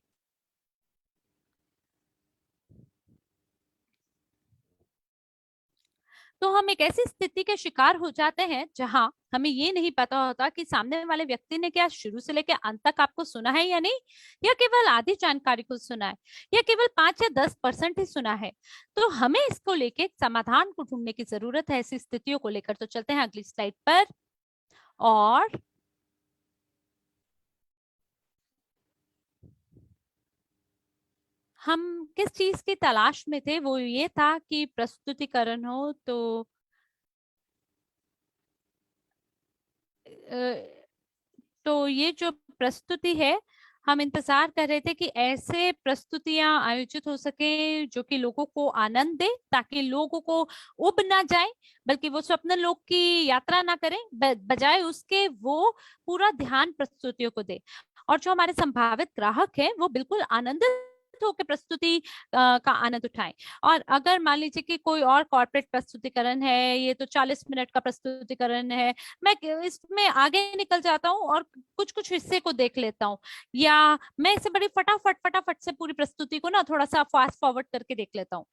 S1: तो हम एक ऐसी स्थिति के शिकार हो जाते हैं जहां हमें ये नहीं पता होता कि सामने वाले व्यक्ति ने क्या शुरू से लेकर अंत तक आपको सुना है या नहीं, या केवल आधी जानकारी को सुना है, या केवल 5 या 10% ही सुना है। तो हमें इसको लेके एक समाधान को ढूंढने की जरूरत है, ऐसी स्थितियों को लेकर। तो चलते हैं अगली स्लाइड पर। और हम किस चीज की तलाश में थे, वो ये था कि प्रस्तुतिकरण हो। अ, तो ये जो प्रस्तुति है, हम इंतजार कर रहे थे कि ऐसे प्रस्तुतियां आयोजित हो सके जो कि लोगों को आनंद दे, ताकि लोगों को उब ना जाए, बल्कि वो स्वप्न लोक की यात्रा ना करें, बजाय उसके वो पूरा ध्यान प्रस्तुतियों को दे। और जो हमारे संभावित ग्राहक हैं वो बिल्कुल आनंदित होकर प्रस्तुति का आनंद उठाएं। और अगर मान लीजिए कि कोई और कॉर्पोरेट प्रस्तुतिकरण है, ये तो 40 मिनट का प्रस्तुतिकरण है, मैं इसमें आगे निकल जाता हूँ और कुछ कुछ हिस्से को देख लेता हूँ, या मैं इसे बड़ी फटाफट फटाफट से पूरी प्रस्तुति को ना थोड़ा सा फास्ट फॉरवर्ड करके देख लेता हूँ।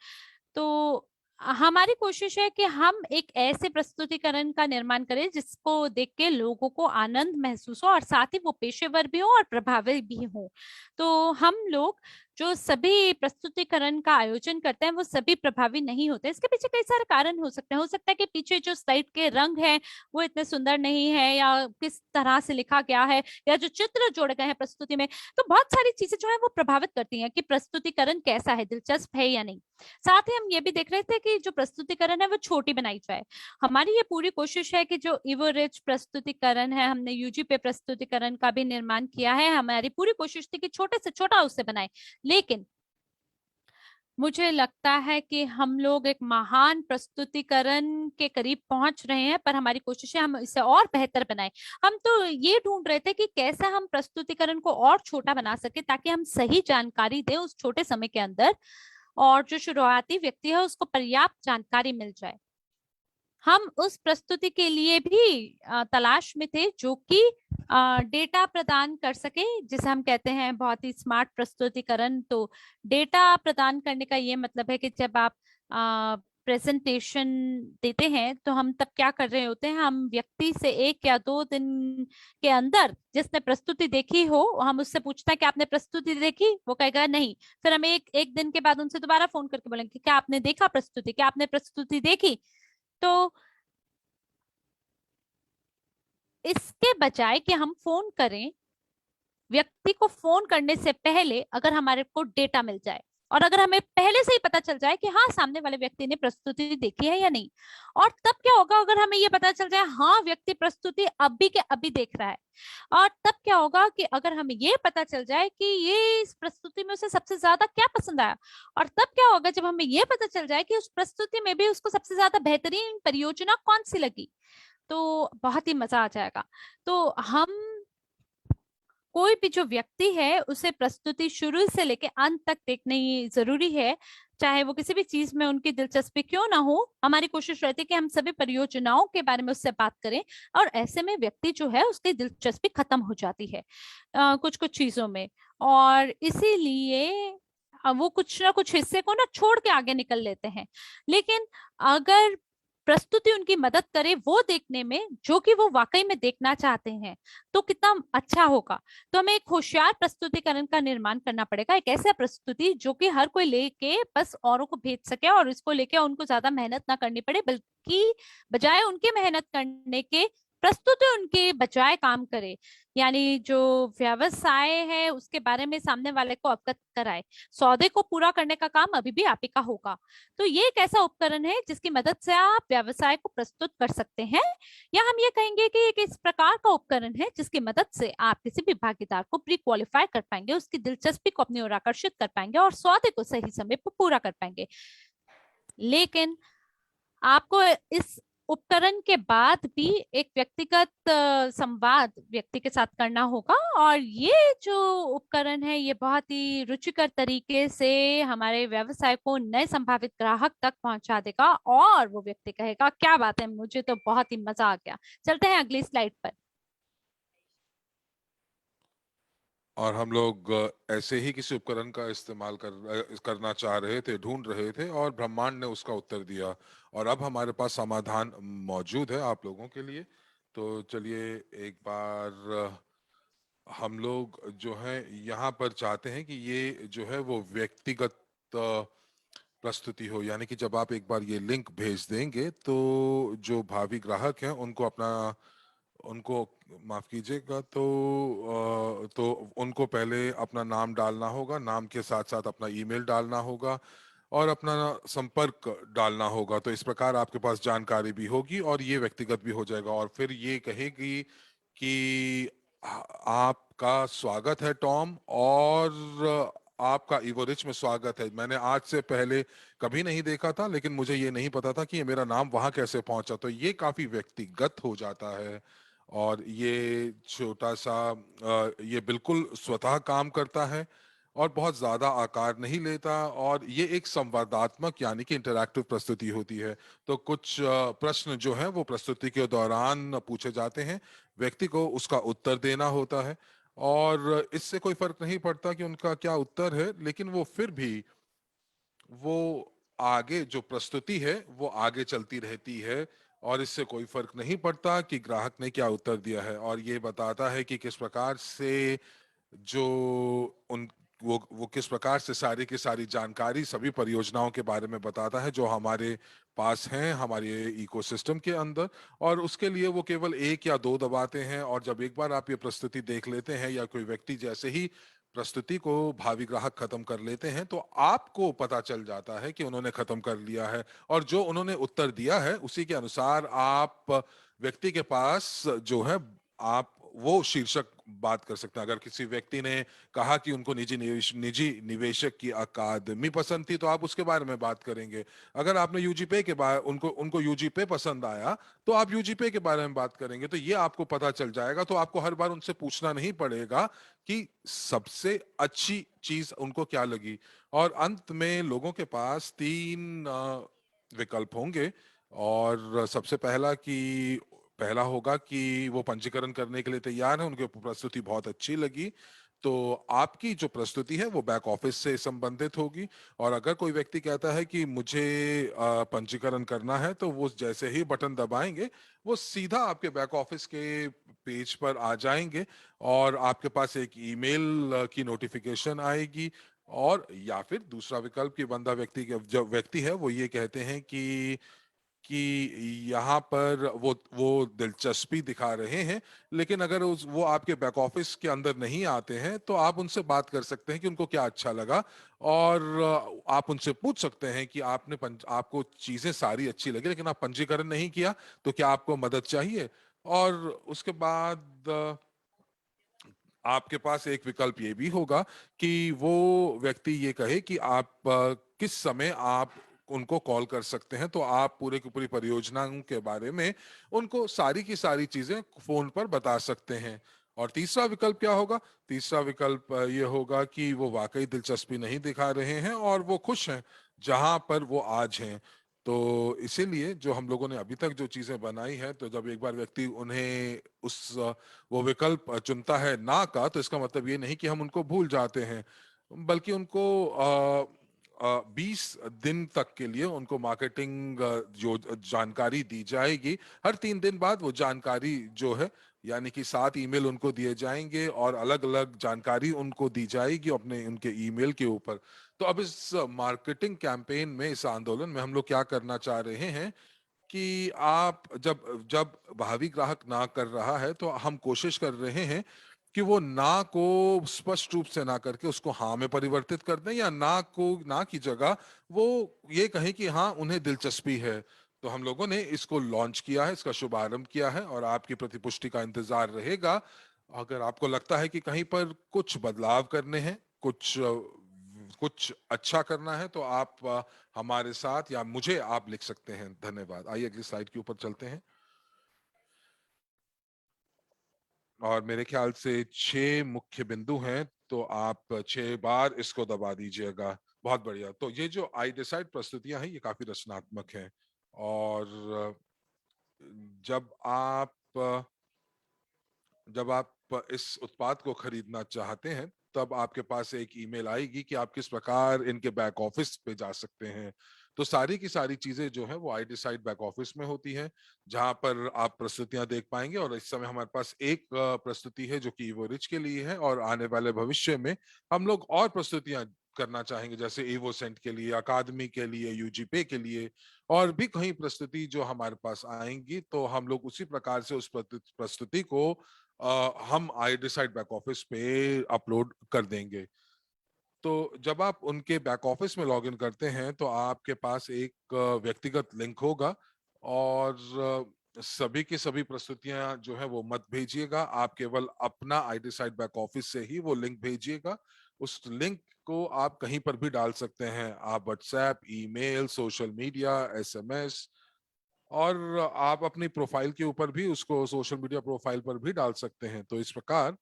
S1: तो हमारी कोशिश है कि हम एक ऐसे प्रस्तुतिकरण का निर्माण करें जिसको देख के लोगों को आनंद महसूस हो, और साथ ही वो पेशेवर भी हो और प्रभावी भी हो। तो हम लोग जो सभी प्रस्तुतिकरण का आयोजन करते हैं वो सभी प्रभावी नहीं होते। इसके पीछे कई सारे कारण हो सकते हैं। हो सकता है कि पीछे जो स्लाइड के रंग है वो इतने सुंदर नहीं है, या किस तरह से लिखा गया है, या जो चित्र जोड़े गए हैं प्रस्तुति में। तो बहुत सारी चीजें जो है वो प्रभावित करती हैं कि प्रस्तुतिकरण कैसा है, दिलचस्प है या नहीं। साथ ही हम ये भी देख रहे थे कि जो प्रस्तुतिकरण है वो छोटी बनाई जाए। हमारी ये पूरी कोशिश है कि जो इवो रिच प्रस्तुतिकरण है, हमने यूजी पे प्रस्तुतिकरण का भी निर्माण किया है, हमारी पूरी कोशिश थी कि छोटे से छोटा उससे बनाए। लेकिन मुझे लगता है कि हम लोग एक महान प्रस्तुतिकरण के करीब पहुंच रहे हैं, पर हमारी कोशिश है हम इसे और बेहतर बनाएं। हम तो ये ढूंढ रहे थे कि कैसे हम प्रस्तुतिकरण को और छोटा बना सके ताकि हम सही जानकारी दें उस छोटे समय के अंदर, और जो शुरुआती व्यक्ति है उसको पर्याप्त जानकारी मिल जाए। हम उस प्रस्तुति के लिए भी तलाश में थे जो कि डेटा प्रदान कर सके, जिसे हम कहते हैं बहुत ही स्मार्ट प्रस्तुतिकरण। तो डेटा प्रदान करने का ये मतलब है कि जब आप प्रेजेंटेशन देते हैं तो हम तब क्या कर रहे होते हैं, हम व्यक्ति से 1 या 2 दिन के अंदर जिसने प्रस्तुति देखी हो, हम उससे पूछते हैं कि आपने प्रस्तुति देखी, वो कहेगा नहीं। फिर हम एक एक दिन के बाद उनसे दोबारा फोन करके बोलेंगे क्या आपने देखा प्रस्तुति, क्या आपने प्रस्तुति देखी। तो इसके बजाय कि हम फोन करें, व्यक्ति को फोन करने से पहले अगर हमारे को डेटा मिल जाए, और अगर हमें पहले से ही पता चल जाए कि हाँ सामने वाले व्यक्ति ने प्रस्तुति देखी है या नहीं, और तब क्या होगा अगर हमें ये पता चल जाए हाँ व्यक्ति प्रस्तुति अभी के अभी देख रहा है, और तब क्या होगा कि अगर हमें ये पता चल जाए कि ये इस प्रस्तुति में उसे सबसे ज्यादा क्या पसंद आया, और तब क्या होगा जब हमें ये पता चल जाए कि उस प्रस्तुति में भी उसको सबसे ज्यादा बेहतरीन परियोजना कौन सी लगी, तो बहुत ही मजा आ जाएगा। तो हम कोई भी जो व्यक्ति है उसे प्रस्तुति शुरू से लेके अंत तक देखनी जरूरी है, चाहे वो किसी भी चीज में उनकी दिलचस्पी क्यों ना हो। हमारी कोशिश रहती है कि हम सभी परियोजनाओं के बारे में उससे बात करें, और ऐसे में व्यक्ति जो है उसकी दिलचस्पी खत्म हो जाती है कुछ कुछ चीजों में, और इसीलिए वो कुछ ना कुछ हिस्से को ना छोड़ के आगे निकल लेते हैं। लेकिन अगर प्रस्तुति उनकी मदद करे वो देखने में जो कि वो वाकई में देखना चाहते हैं, तो कितना अच्छा होगा। तो हमें एक होशियार प्रस्तुतिकरण का निर्माण करना पड़ेगा, एक ऐसा प्रस्तुति जो कि हर कोई लेके बस औरों को भेज सके, और इसको लेके उनको ज्यादा मेहनत ना करनी पड़े, बल्कि बजाय उनके मेहनत करने के प्रस्तुति उनके बजाय काम करे। यानी जो व्यवसाय है उसके बारे में सामने वाले को अवगत कराए। सौदे को पूरा करने का काम अभी भी आप ही का होगा। तो ये एक ऐसा उपकरण है जिसकी मदद से आप व्यवसाय को प्रस्तुत कर सकते हैं, या हम ये कहेंगे कि एक इस प्रकार का उपकरण है जिसकी मदद से आप किसी भी भागीदार को प्री क्वालिफाई कर पाएंगे, उसकी दिलचस्पी को अपनी ओर आकर्षित कर पाएंगे और सौदे को सही समय पर पूरा कर पाएंगे। लेकिन आपको इस उपकरण के बाद भी एक व्यक्तिगत संवाद व्यक्ति के साथ करना होगा, और ये जो उपकरण है ये बहुत ही रुचिकर तरीके से हमारे व्यवसाय को नए संभावित ग्राहक तक पहुंचा देगा, और वो व्यक्ति कहेगा क्या बात है, मुझे तो बहुत ही मजा आ गया। चलते हैं अगली स्लाइड पर।
S2: और हम लोग ऐसे ही किसी उपकरण का इस्तेमाल करना चाह रहे थे, ढूंढ रहे थे, और ब्रह्मांड ने उसका उत्तर दिया, और अब हमारे पास समाधान मौजूद है आप लोगों के लिए। तो चलिए एक बार हम लोग जो है यहाँ पर चाहते हैं कि ये जो है वो व्यक्तिगत प्रस्तुति हो, यानी कि जब आप एक बार ये लिंक भेज देंगे तो जो भावी ग्राहक हैं उनको अपना उनको माफ कीजिएगा, तो उनको पहले अपना नाम डालना होगा, नाम के साथ साथ अपना ईमेल डालना होगा और अपना संपर्क डालना होगा। तो इस प्रकार आपके पास जानकारी भी होगी और ये व्यक्तिगत भी हो जाएगा, और फिर ये कहेगी कि आपका स्वागत है टॉम, और आपका इवोरिच में स्वागत है। मैंने आज से पहले कभी नहीं देखा था, लेकिन मुझे ये नहीं पता था कि ये मेरा नाम वहां कैसे पहुंचा, तो ये काफी व्यक्तिगत हो जाता है। और ये छोटा सा ये बिल्कुल स्वतः काम करता है और बहुत ज्यादा आकार नहीं लेता, और ये एक संवादात्मक यानी कि इंटरैक्टिव प्रस्तुति होती है। तो कुछ प्रश्न जो है वो प्रस्तुति के दौरान पूछे जाते हैं, व्यक्ति को उसका उत्तर देना होता है, और इससे कोई फर्क नहीं पड़ता कि उनका क्या उत्तर है, लेकिन वो फिर भी वो आगे जो प्रस्तुति है वो आगे चलती रहती है, और इससे कोई फर्क नहीं पड़ता कि ग्राहक ने क्या उत्तर दिया है। और ये बताता है कि किस प्रकार से जो उन वो किस प्रकार से सारी की सारी जानकारी सभी परियोजनाओं के बारे में बताता है जो हमारे पास हैं हमारे इकोसिस्टम के अंदर। और उसके लिए वो केवल एक या दो दबाते हैं, और जब एक बार आप ये प्रस्तुति देख लेते हैं या कोई व्यक्ति जैसे ही प्रस्तुति को भावी ग्राहक खत्म कर लेते हैं, तो आपको पता चल जाता है कि उन्होंने खत्म कर लिया है, और जो उन्होंने उत्तर दिया है उसी के अनुसार आप व्यक्ति के पास जो है आप वो शीर्षक बात कर सकते हैं। अगर किसी व्यक्ति ने कहा कि उनको निजी निवेशक की अकादमी पसंद थी, तो आप उसके बारे में बात करेंगे। अगर आपने यूजीपे के बारे उनको उनको यूजीपे पसंद आया, तो आप यूजीपे के बारे में बात करेंगे। तो ये आपको पता चल जाएगा, तो आपको हर बार उनसे पूछना नहीं पड़ेगा कि सबसे अच्छी चीज उनको क्या लगी। और अंत में लोगों के पास तीन विकल्प होंगे, और सबसे पहला होगा कि वो पंजीकरण करने के लिए तैयार है, उनकी प्रस्तुति बहुत अच्छी लगी, तो आपकी जो प्रस्तुति है वो बैक ऑफिस से संबंधित होगी। और अगर कोई व्यक्ति कहता है कि मुझे पंजीकरण करना है, तो वो जैसे ही बटन दबाएंगे वो सीधा आपके बैक ऑफिस के पेज पर आ जाएंगे, और आपके पास एक ईमेल की नोटिफिकेशन आएगी। और या फिर दूसरा विकल्प कि बंदा व्यक्ति जो व्यक्ति है वो ये कहते हैं कि यहाँ पर वो दिलचस्पी दिखा रहे हैं, लेकिन अगर वो आपके बैक ऑफिस के अंदर नहीं आते हैं, तो आप उनसे बात कर सकते हैं कि उनको क्या अच्छा लगा। और आप उनसे पूछ सकते हैं कि आपको चीजें सारी अच्छी लगी, लेकिन आप पंजीकरण नहीं किया, तो क्या आपको मदद चाहिए। और उसके बाद आपके पास एक विकल्प ये भी होगा कि वो व्यक्ति ये कहे कि आप किस समय आप उनको कॉल कर सकते हैं, तो आप पूरे की पूरी परियोजनाओं के बारे में उनको सारी की सारी चीजें फोन पर बता सकते हैं। और तीसरा विकल्प क्या होगा? तीसरा विकल्प ये होगा कि वो वाकई दिलचस्पी नहीं दिखा रहे हैं और वो खुश हैं जहां पर वो आज हैं। तो इसीलिए जो हम लोगों ने अभी तक जो चीजें बनाई है, तो जब एक बार व्यक्ति उन्हें वो विकल्प चुनता है ना का, तो इसका मतलब ये नहीं कि हम उनको भूल जाते हैं, बल्कि उनको 20 दिन तक के लिए उनको मार्केटिंग जो जानकारी दी जाएगी। हर 3 दिन बाद वो जानकारी जो है, यानी कि 7 ईमेल उनको दिए जाएंगे और अलग अलग जानकारी उनको दी जाएगी अपने उनके ईमेल के ऊपर। तो अब इस मार्केटिंग कैंपेन में, इस आंदोलन में हम लोग क्या करना चाह रहे हैं कि आप जब जब भावी ग्राहक ना कर रहा है, तो हम कोशिश कर रहे हैं कि वो ना को स्पष्ट रूप से ना करके उसको हाँ में परिवर्तित कर दें, या ना की जगह वो ये कहें कि हाँ उन्हें दिलचस्पी है। तो हम लोगों ने इसको लॉन्च किया है, इसका शुभारंभ किया है, और आपकी प्रतिपुष्टि का इंतजार रहेगा। अगर आपको लगता है कि कहीं पर कुछ बदलाव करने हैं, कुछ अच्छा करना है, तो आप हमारे साथ या मुझे आप लिख सकते हैं। धन्यवाद। आइए अगली स्लाइड के ऊपर चलते हैं। और मेरे ख्याल से 6 मुख्य बिंदु हैं, तो आप 6 बार इसको दबा दीजिएगा। बहुत बढ़िया। तो ये जो आई डिसाइड प्रस्तुतियां हैं, ये काफी रचनात्मक हैं। और जब आप जब आप इस उत्पाद को खरीदना चाहते हैं, तब आपके पास एक ईमेल आएगी कि आप किस प्रकार इनके बैक ऑफिस पे जा सकते हैं। तो सारी की सारी चीजें जो है वो आई डिसाइड बैक ऑफिस में होती है, जहां पर आप प्रस्तुतियां देख पाएंगे। और इस समय हमारे पास एक प्रस्तुति है जो कि ईवो रिच के लिए है, और आने वाले भविष्य में हम लोग और प्रस्तुतियां करना चाहेंगे, जैसे ईवोसेंट के लिए, अकादमी के लिए, यूजीपे के लिए, और भी कहीं प्रस्तुति जो हमारे पास आएंगी। तो हम लोग उसी प्रकार से उस प्रस्तुति को हम आई डिसाइड बैक ऑफिस पे अपलोड कर देंगे। तो जब आप उनके बैक ऑफिस में लॉगिन करते हैं, तो आपके पास एक व्यक्तिगत लिंक होगा, और सभी की सभी प्रस्तुतियां जो है वो मत भेजिएगा। आप केवल अपना आई डिसाइड बैक ऑफिस से ही वो लिंक भेजिएगा। उस लिंक को आप कहीं पर भी डाल सकते हैं, आप WhatsApp, email, social media, SMS, और आप अपनी प्रोफाइल के ऊपर भी उसको सोशल मीडिया प्रोफाइल पर भी डाल सकते हैं। तो इस प्रकार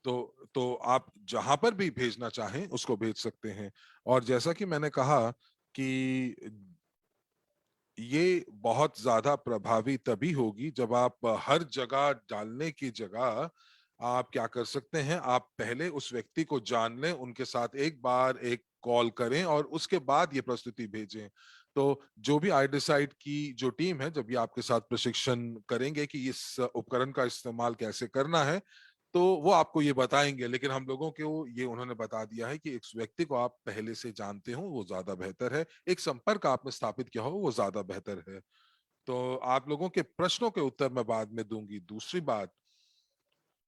S2: तो आप जहां पर भी भेजना चाहें उसको भेज सकते हैं। और जैसा कि मैंने कहा कि ये बहुत ज्यादा प्रभावी तभी होगी जब आप हर जगह डालने की जगह आप क्या कर सकते हैं, आप पहले उस व्यक्ति को जान लें, उनके साथ एक बार एक कॉल करें और उसके बाद ये प्रस्तुति भेजें। तो जो भी आई डिसाइड की जो टीम है, जब ये आपके साथ प्रशिक्षण करेंगे कि इस उपकरण का इस्तेमाल कैसे करना है, तो वो आपको ये बताएंगे। लेकिन हम लोगों को ये उन्होंने बता दिया है कि एक व्यक्ति को आप पहले से जानते हो वो ज्यादा बेहतर है, एक संपर्क आपने स्थापित किया हो वो ज्यादा बेहतर है। तो आप लोगों के प्रश्नों के उत्तर मैं बाद में दूंगी। दूसरी बात,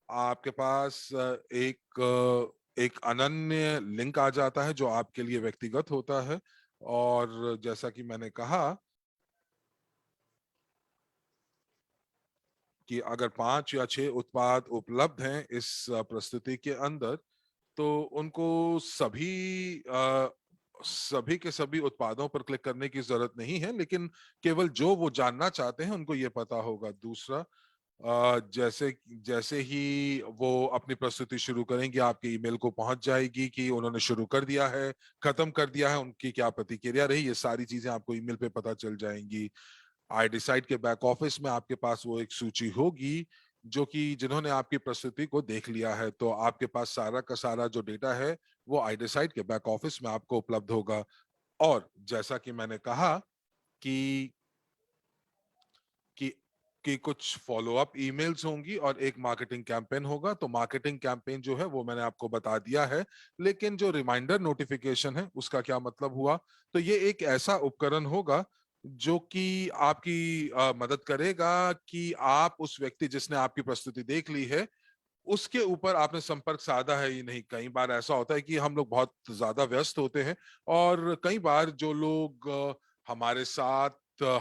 S2: आपके पास एक अनन्य लिंक आ जाता है जो आपके लिए व्यक्तिगत होता है। और जैसा कि मैंने कहा कि अगर 5 या 6 उत्पाद उपलब्ध हैं इस प्रस्तुति के अंदर, तो उनको सभी के सभी उत्पादों पर क्लिक करने की जरूरत नहीं है, लेकिन केवल जो वो जानना चाहते हैं उनको ये पता होगा। दूसरा, जैसे जैसे ही वो अपनी प्रस्तुति शुरू करेंगे, आपके ईमेल को पहुंच जाएगी कि उन्होंने शुरू कर दिया है, खत्म कर दिया है, उनकी क्या प्रतिक्रिया रही, ये सारी चीजें आपको ईमेल पे पता चल जाएंगी। आई डिसाइड के बैक ऑफिस में आपके पास वो एक सूची होगी जो कि जिन्होंने आपकी प्रस्तुति को देख लिया है, तो आपके पास सारा का सारा जो डेटा है वो आई डिसाइड के बैक ऑफिस में आपको उपलब्ध होगा। और जैसा कि मैंने कहा कि कि कि कुछ फॉलो अप ईमेल्स होंगी और एक मार्केटिंग कैंपेन होगा। तो मार्केटिंग कैंपेन जो है वो मैंने आपको बता दिया है, लेकिन जो रिमाइंडर नोटिफिकेशन है उसका क्या मतलब हुआ। तो ये एक ऐसा उपकरण होगा जो कि आपकी मदद करेगा कि आप उस व्यक्ति जिसने आपकी प्रस्तुति देख ली है उसके ऊपर आपने संपर्क साधा है या नहीं। कई बार ऐसा होता है कि हम लोग बहुत ज्यादा व्यस्त होते हैं, और कई बार जो लोग हमारे साथ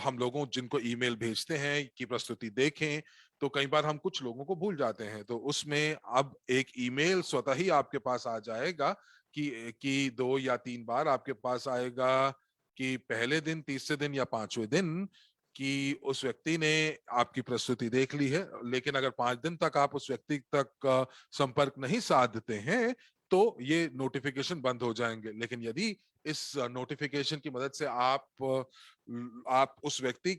S2: हम लोगों जिनको ईमेल भेजते हैं कि प्रस्तुति देखें, तो कई बार हम कुछ लोगों को भूल जाते हैं। तो उसमें अब एक ईमेल स्वतः ही आपके पास आ जाएगा कि 2 या 3 बार आपके पास आएगा कि पहले दिन, तीसरे दिन या 5वें दिन कि उस व्यक्ति ने आपकी प्रस्तुति देख ली है। लेकिन अगर 5 दिन तक आप उस व्यक्ति तक संपर्क नहीं साधते हैं तो ये नोटिफिकेशन बंद हो जाएंगे। लेकिन यदि इस नोटिफिकेशन की मदद से आप उस व्यक्ति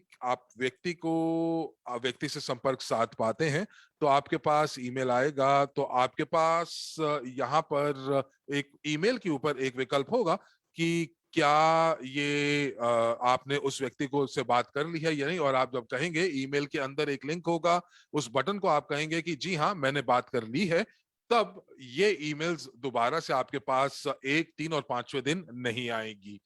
S2: से संपर्क साध पाते हैं, तो आपके पास ईमेल आएगा। तो आपके पास यहाँ पर एक ईमेल के ऊपर एक विकल्प होगा कि क्या ये आपने उस व्यक्ति को से बात कर ली है या नहीं। और आप जब कहेंगे, ईमेल के अंदर एक लिंक होगा, उस बटन को आप कहेंगे कि जी हाँ मैंने बात कर ली है, तब ये ईमेल्स दोबारा से आपके पास 1, 3 और 5वें दिन नहीं आएगी।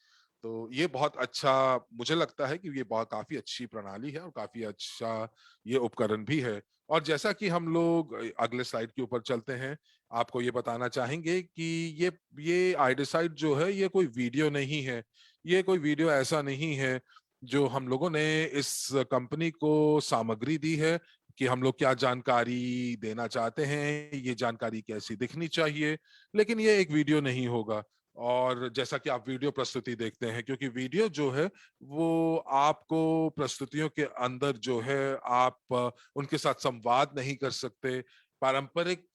S2: तो ये बहुत अच्छा, मुझे लगता है कि ये बहुत काफी अच्छी प्रणाली है और काफी अच्छा ये उपकरण भी है। और जैसा कि हम लोग अगले स्लाइड के ऊपर चलते हैं, आपको ये बताना चाहेंगे कि ये आईडिसाइड जो है ये कोई वीडियो नहीं है। ये कोई वीडियो ऐसा नहीं है। जो हम लोगों ने इस कंपनी को सामग्री दी है कि हम लोग क्या जानकारी देना चाहते हैं, ये जानकारी कैसी दिखनी चाहिए, लेकिन ये एक वीडियो नहीं होगा। और जैसा कि आप वीडियो प्रस्तुति देखते हैं, क्योंकि वीडियो जो है वो आपको प्रस्तुतियों के अंदर जो है आप उनके साथ संवाद नहीं कर सकते। पारंपरिक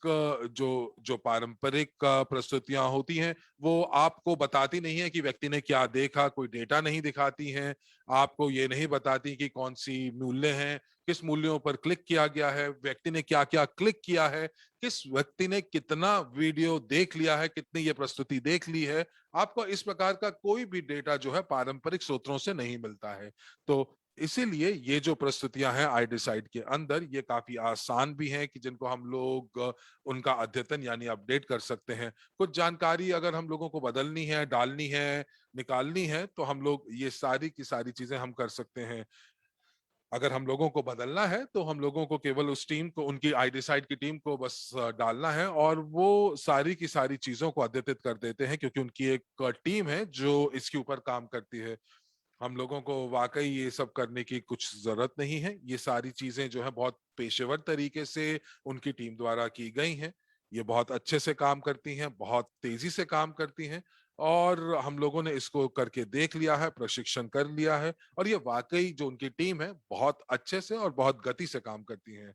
S2: जो जो पारंपरिक प्रस्तुतियां होती हैं वो आपको बताती नहीं है कि व्यक्ति ने क्या देखा, कोई डेटा नहीं दिखाती हैं, आपको ये नहीं बताती कि कौन सी मूल्य हैं, किस मूल्यों पर क्लिक किया गया है, व्यक्ति ने क्या क्या क्लिक किया है, किस व्यक्ति ने कितना वीडियो देख लिया है, कितनी ये प्रस्तुति देख ली है। आपको इस प्रकार का कोई भी डेटा जो है पारंपरिक स्रोतों से नहीं मिलता है। तो इसीलिए ये जो प्रस्तुतियां हैं आई डिसाइड के अंदर, ये काफी आसान भी हैं कि जिनको हम लोग उनका अद्यतन यानी अपडेट कर सकते हैं। कुछ जानकारी अगर हम लोगों को बदलनी है, डालनी है, निकालनी है, तो हम लोग ये सारी की सारी चीजें हम कर सकते हैं। अगर हम लोगों को बदलना है तो हम लोगों को केवल उस टीम को, उनकी आई डिसाइड की टीम को बस डालना है, और वो सारी की सारी चीजों को अद्यतित कर देते हैं, क्योंकि उनकी एक टीम है जो इसके ऊपर काम करती है। हम लोगों को वाकई ये सब करने की कुछ जरूरत नहीं है। ये सारी चीजें जो है बहुत पेशेवर तरीके से उनकी टीम द्वारा की गई हैं। ये बहुत अच्छे से काम करती हैं, बहुत तेजी से काम करती हैं, और हम लोगों ने इसको करके देख लिया है, प्रशिक्षण कर लिया है, और ये वाकई जो उनकी टीम है बहुत अच्छे से और बहुत गति से काम करती है।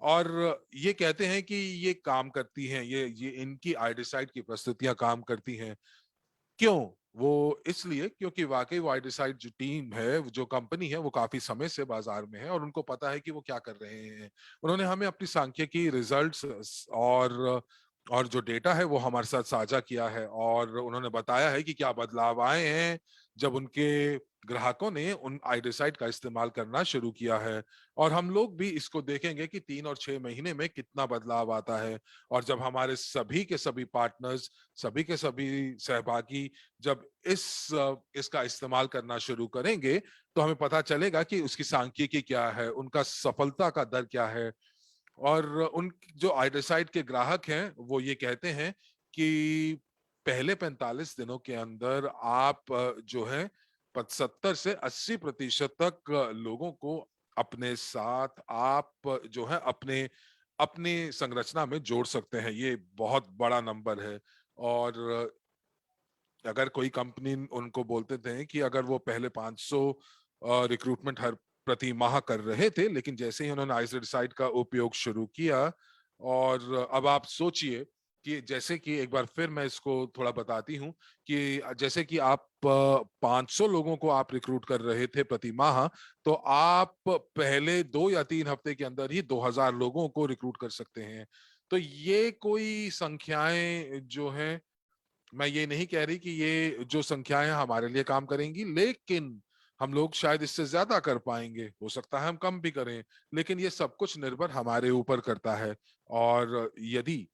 S2: और ये कहते हैं कि ये काम करती हैं, ये इनकी आई डिसाइड की प्रस्तुतियां काम करती हैं। क्यों? वो इसलिए क्योंकि वाकई वो आई डिसाइड जो टीम है, जो कंपनी है, वो काफी समय से बाजार में है और उनको पता है कि वो क्या कर रहे हैं। उन्होंने हमें अपनी सांख्यिकी रिजल्ट्स और जो डेटा है वो हमारे साथ साझा किया है, और उन्होंने बताया है कि क्या बदलाव आए हैं जब उनके ग्राहकों ने उन आइडेसाइड का इस्तेमाल करना शुरू किया है। और हम लोग भी इसको देखेंगे कि 3 और 6 महीने में कितना बदलाव आता है। और जब हमारे सभी के सभी पार्टनर्स, सभी के सभी सहभागी जब इसका इस्तेमाल करना शुरू करेंगे, तो हमें पता चलेगा कि उसकी सांख्यिकी क्या है, उनका सफलता का दर क्या है। और उन जो आइडेसाइड के ग्राहक हैं वो ये कहते हैं कि पहले 45 दिनों के अंदर आप जो है 70 से 80% तक लोगों को अपने साथ आप जो है अपने अपनी संरचना में जोड़ सकते हैं। ये बहुत बड़ा नंबर है। और अगर कोई कंपनी उनको बोलते थे कि अगर वो पहले 500 रिक्रूटमेंट हर प्रति माह कर रहे थे, लेकिन जैसे ही उन्होंने आइसोसाइट का उपयोग शुरू किया, और अब आप सोचिए कि जैसे कि एक बार फिर मैं इसको थोड़ा बताती हूँ कि जैसे कि आप 500 लोगों को आप रिक्रूट कर रहे थे प्रति माह, तो आप पहले 2 या 3 हफ्ते के अंदर ही 2000 लोगों को रिक्रूट कर सकते हैं। तो ये कोई संख्याएं जो हैं, मैं ये नहीं कह रही कि ये जो संख्याएं हमारे लिए काम करेंगी, लेकिन हम लोग शायद इससे ज्यादा कर पाएंगे, हो सकता है हम कम भी करें, लेकिन ये सब कुछ निर्भर हमारे ऊपर करता है। और यदि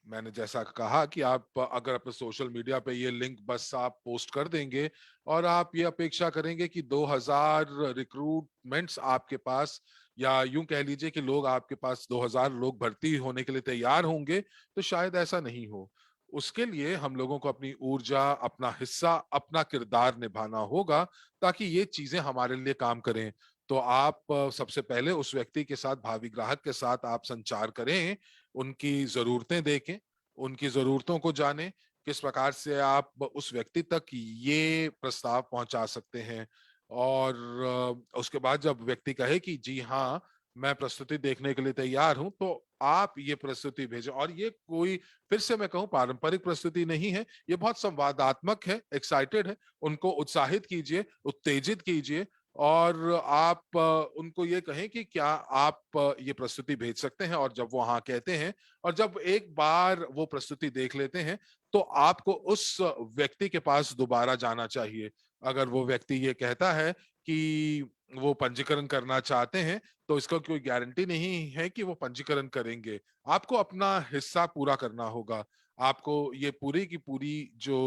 S2: मैंने जैसा कहा कि आप अगर अपने सोशल मीडिया पे ये लिंक बस आप पोस्ट कर देंगे और आप ये अपेक्षा करेंगे कि 2000 रिक्रूटमेंट्स आपके पास, या यूं कह लीजिए कि लोग आपके पास 2000 लोग भर्ती होने के लिए तैयार होंगे, तो शायद ऐसा नहीं हो। उसके लिए हम लोगों को अपनी ऊर्जा, अपना हिस्सा, अपना किरदार निभाना होगा, ताकि ये चीजें हमारे लिए काम करें। तो आप सबसे पहले उस व्यक्ति के साथ, भावी ग्राहक के साथ आप संचार करें, उनकी जरूरतें देखें, उनकी जरूरतों को जानें, किस प्रकार से आप उस व्यक्ति तक ये प्रस्ताव पहुंचा सकते हैं। और उसके बाद जब व्यक्ति कहे कि जी हाँ, मैं प्रस्तुति देखने के लिए तैयार हूं, तो आप ये प्रस्तुति भेजें। और ये कोई, फिर से मैं कहूं, पारंपरिक प्रस्तुति नहीं है, ये बहुत संवादात्मक है, एक्साइटेड है। उनको उत्साहित कीजिए, उत्तेजित कीजिए, और आप उनको ये कहें कि क्या आप ये प्रस्तुति भेज सकते हैं। और जब वो हाँ कहते हैं, और जब एक बार वो प्रस्तुति देख लेते हैं, तो आपको उस व्यक्ति के पास दोबारा जाना चाहिए। अगर वो व्यक्ति ये कहता है कि वो पंजीकरण करना चाहते हैं, तो इसका कोई गारंटी नहीं है कि वो पंजीकरण करेंगे। आपको अपना हिस्सा पूरा करना होगा। आपको ये पूरी की पूरी जो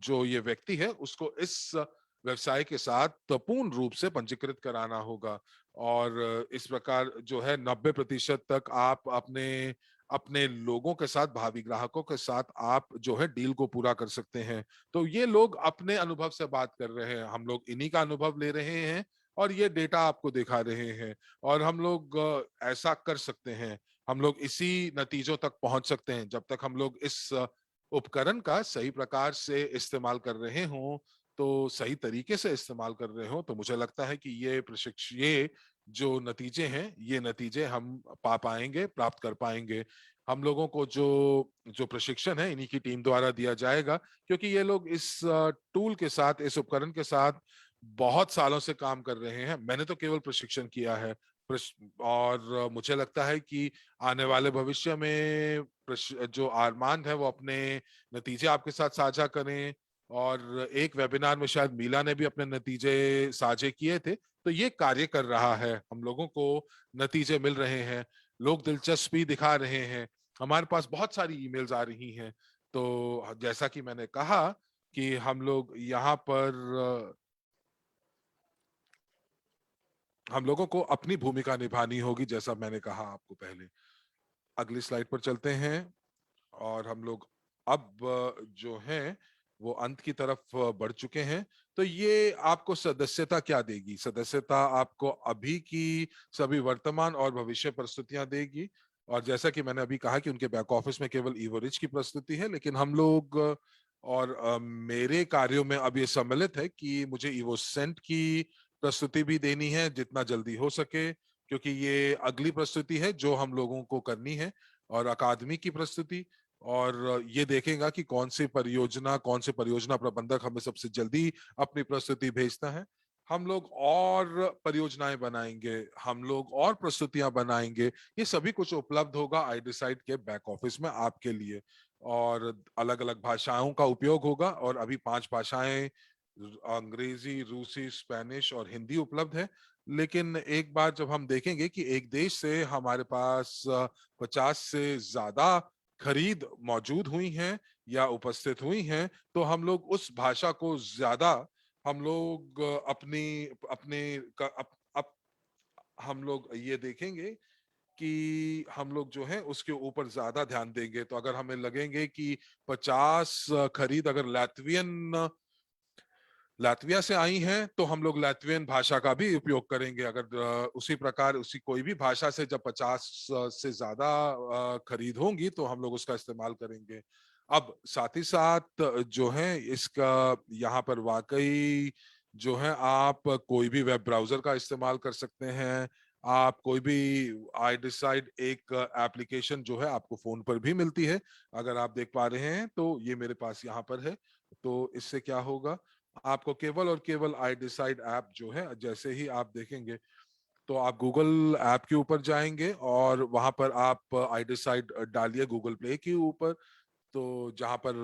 S2: जो ये व्यक्ति है उसको इस व्यवसाय के साथ पूर्ण रूप से पंजीकृत कराना होगा। और इस प्रकार जो है 90% तक आप अपने अपने लोगों के साथ, भावी ग्राहकों के साथ आप जो है डील को पूरा कर सकते हैं। तो ये लोग अपने अनुभव से बात कर रहे हैं, हम लोग इन्हीं का अनुभव ले रहे हैं, और ये डेटा आपको दिखा रहे हैं। और हम लोग ऐसा कर सकते हैं, हम लोग इसी नतीजों तक पहुंच सकते हैं जब तक हम लोग इस उपकरण का सही प्रकार से इस्तेमाल कर रहे हों, तो सही तरीके से इस्तेमाल कर रहे हो। तो मुझे लगता है कि ये जो नतीजे हैं, ये नतीजे हम पा पाएंगे, प्राप्त कर पाएंगे। हम लोगों को जो जो प्रशिक्षण है इन्हीं की टीम द्वारा दिया जाएगा, क्योंकि ये लोग इस टूल के साथ, इस उपकरण के साथ बहुत सालों से काम कर रहे हैं। मैंने तो केवल प्रशिक्षण किया है। और मुझे लगता है कि आने वाले भविष्य में जो आरमान है वो अपने नतीजे आपके साथ साझा करें। और एक वेबिनार में शायद मीला ने भी अपने नतीजे साझे किए थे। तो ये कार्य कर रहा है, हम लोगों को नतीजे मिल रहे हैं, लोग दिलचस्पी दिखा रहे हैं, हमारे पास बहुत सारी ईमेल्स आ रही हैं। तो जैसा कि मैंने कहा कि हम लोग यहाँ पर हम लोगों को अपनी भूमिका निभानी होगी, जैसा मैंने कहा आपको पहले। अगली स्लाइड पर चलते हैं और हम लोग अब जो हैं वो अंत की तरफ बढ़ चुके हैं। तो ये आपको सदस्यता क्या देगी? सदस्यता आपको अभी की सभी वर्तमान और भविष्य प्रस्तुतियां देगी। और जैसा कि मैंने अभी कहा कि उनके बैक ऑफिस में केवल इवोरिच की प्रस्तुति है, लेकिन हम लोग और मेरे कार्यों में अब ये सम्मिलित है कि मुझे इवोसेंट की प्रस्तुति भी देनी है जितना जल्दी हो सके, क्योंकि ये अगली प्रस्तुति है जो हम लोगों को करनी है। और अकादमी की प्रस्तुति, और ये देखेगा कि कौन से परियोजना प्रबंधक हमें सबसे जल्दी अपनी प्रस्तुति भेजता है। हम लोग और परियोजनाएं बनाएंगे, हम लोग और प्रस्तुतियां बनाएंगे। ये सभी कुछ उपलब्ध होगा आई डिसाइड के बैक ऑफिस में आपके लिए। और अलग अलग भाषाओं का उपयोग होगा, और अभी 5 भाषाएं अंग्रेजी, रूसी, स्पेनिश और हिंदी उपलब्ध है। लेकिन एक बार जब हम देखेंगे कि एक देश से हमारे पास 50 से ज्यादा खरीद मौजूद हुई हैं या उपस्थित हुई हैं, तो हम लोग उस भाषा को ज्यादा, हम लोग अपनी अपने हम लोग ये देखेंगे कि हम लोग जो है उसके ऊपर ज्यादा ध्यान देंगे। तो अगर हमें लगेंगे कि 50 खरीद अगर लातविया से आई हैं, तो हम लोग लातवियन भाषा का भी उपयोग करेंगे। अगर उसी प्रकार उसी कोई भी भाषा से जब 50 से ज्यादा खरीद होंगी, तो हम लोग उसका इस्तेमाल करेंगे। अब साथ ही साथ जो है इसका यहाँ पर वाकई जो है आप कोई भी वेब ब्राउजर का इस्तेमाल कर सकते हैं। आप कोई भी आई डिसाइड एक एप्लीकेशन जो है आपको फोन पर भी मिलती है, अगर आप देख पा रहे हैं तो ये मेरे पास यहाँ पर है। तो इससे क्या होगा, आपको केवल और केवल आई डिसाइड ऐप जो है जैसे ही आप देखेंगे, तो आप गूगल ऐप के ऊपर जाएंगे और वहां पर आप आई डिसाइड डालिए गूगल प्ले के ऊपर। तो जहां पर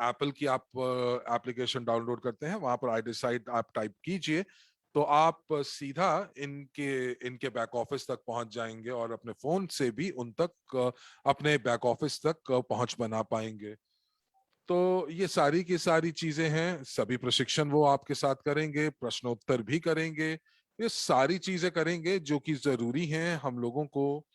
S2: एप्पल की आप एप्लीकेशन डाउनलोड करते हैं, वहां पर आई डिसाइड आप टाइप कीजिए, तो आप सीधा इनके इनके बैक ऑफिस तक पहुंच जाएंगे और अपने फोन से भी उन तक अपने बैक ऑफिस तक पहुंच बना पाएंगे। तो ये सारी की सारी चीजें हैं, सभी प्रशिक्षण वो आपके साथ करेंगे, प्रश्नोत्तर भी करेंगे। ये सारी चीजें करेंगे जो कि जरूरी हैं हम लोगों को,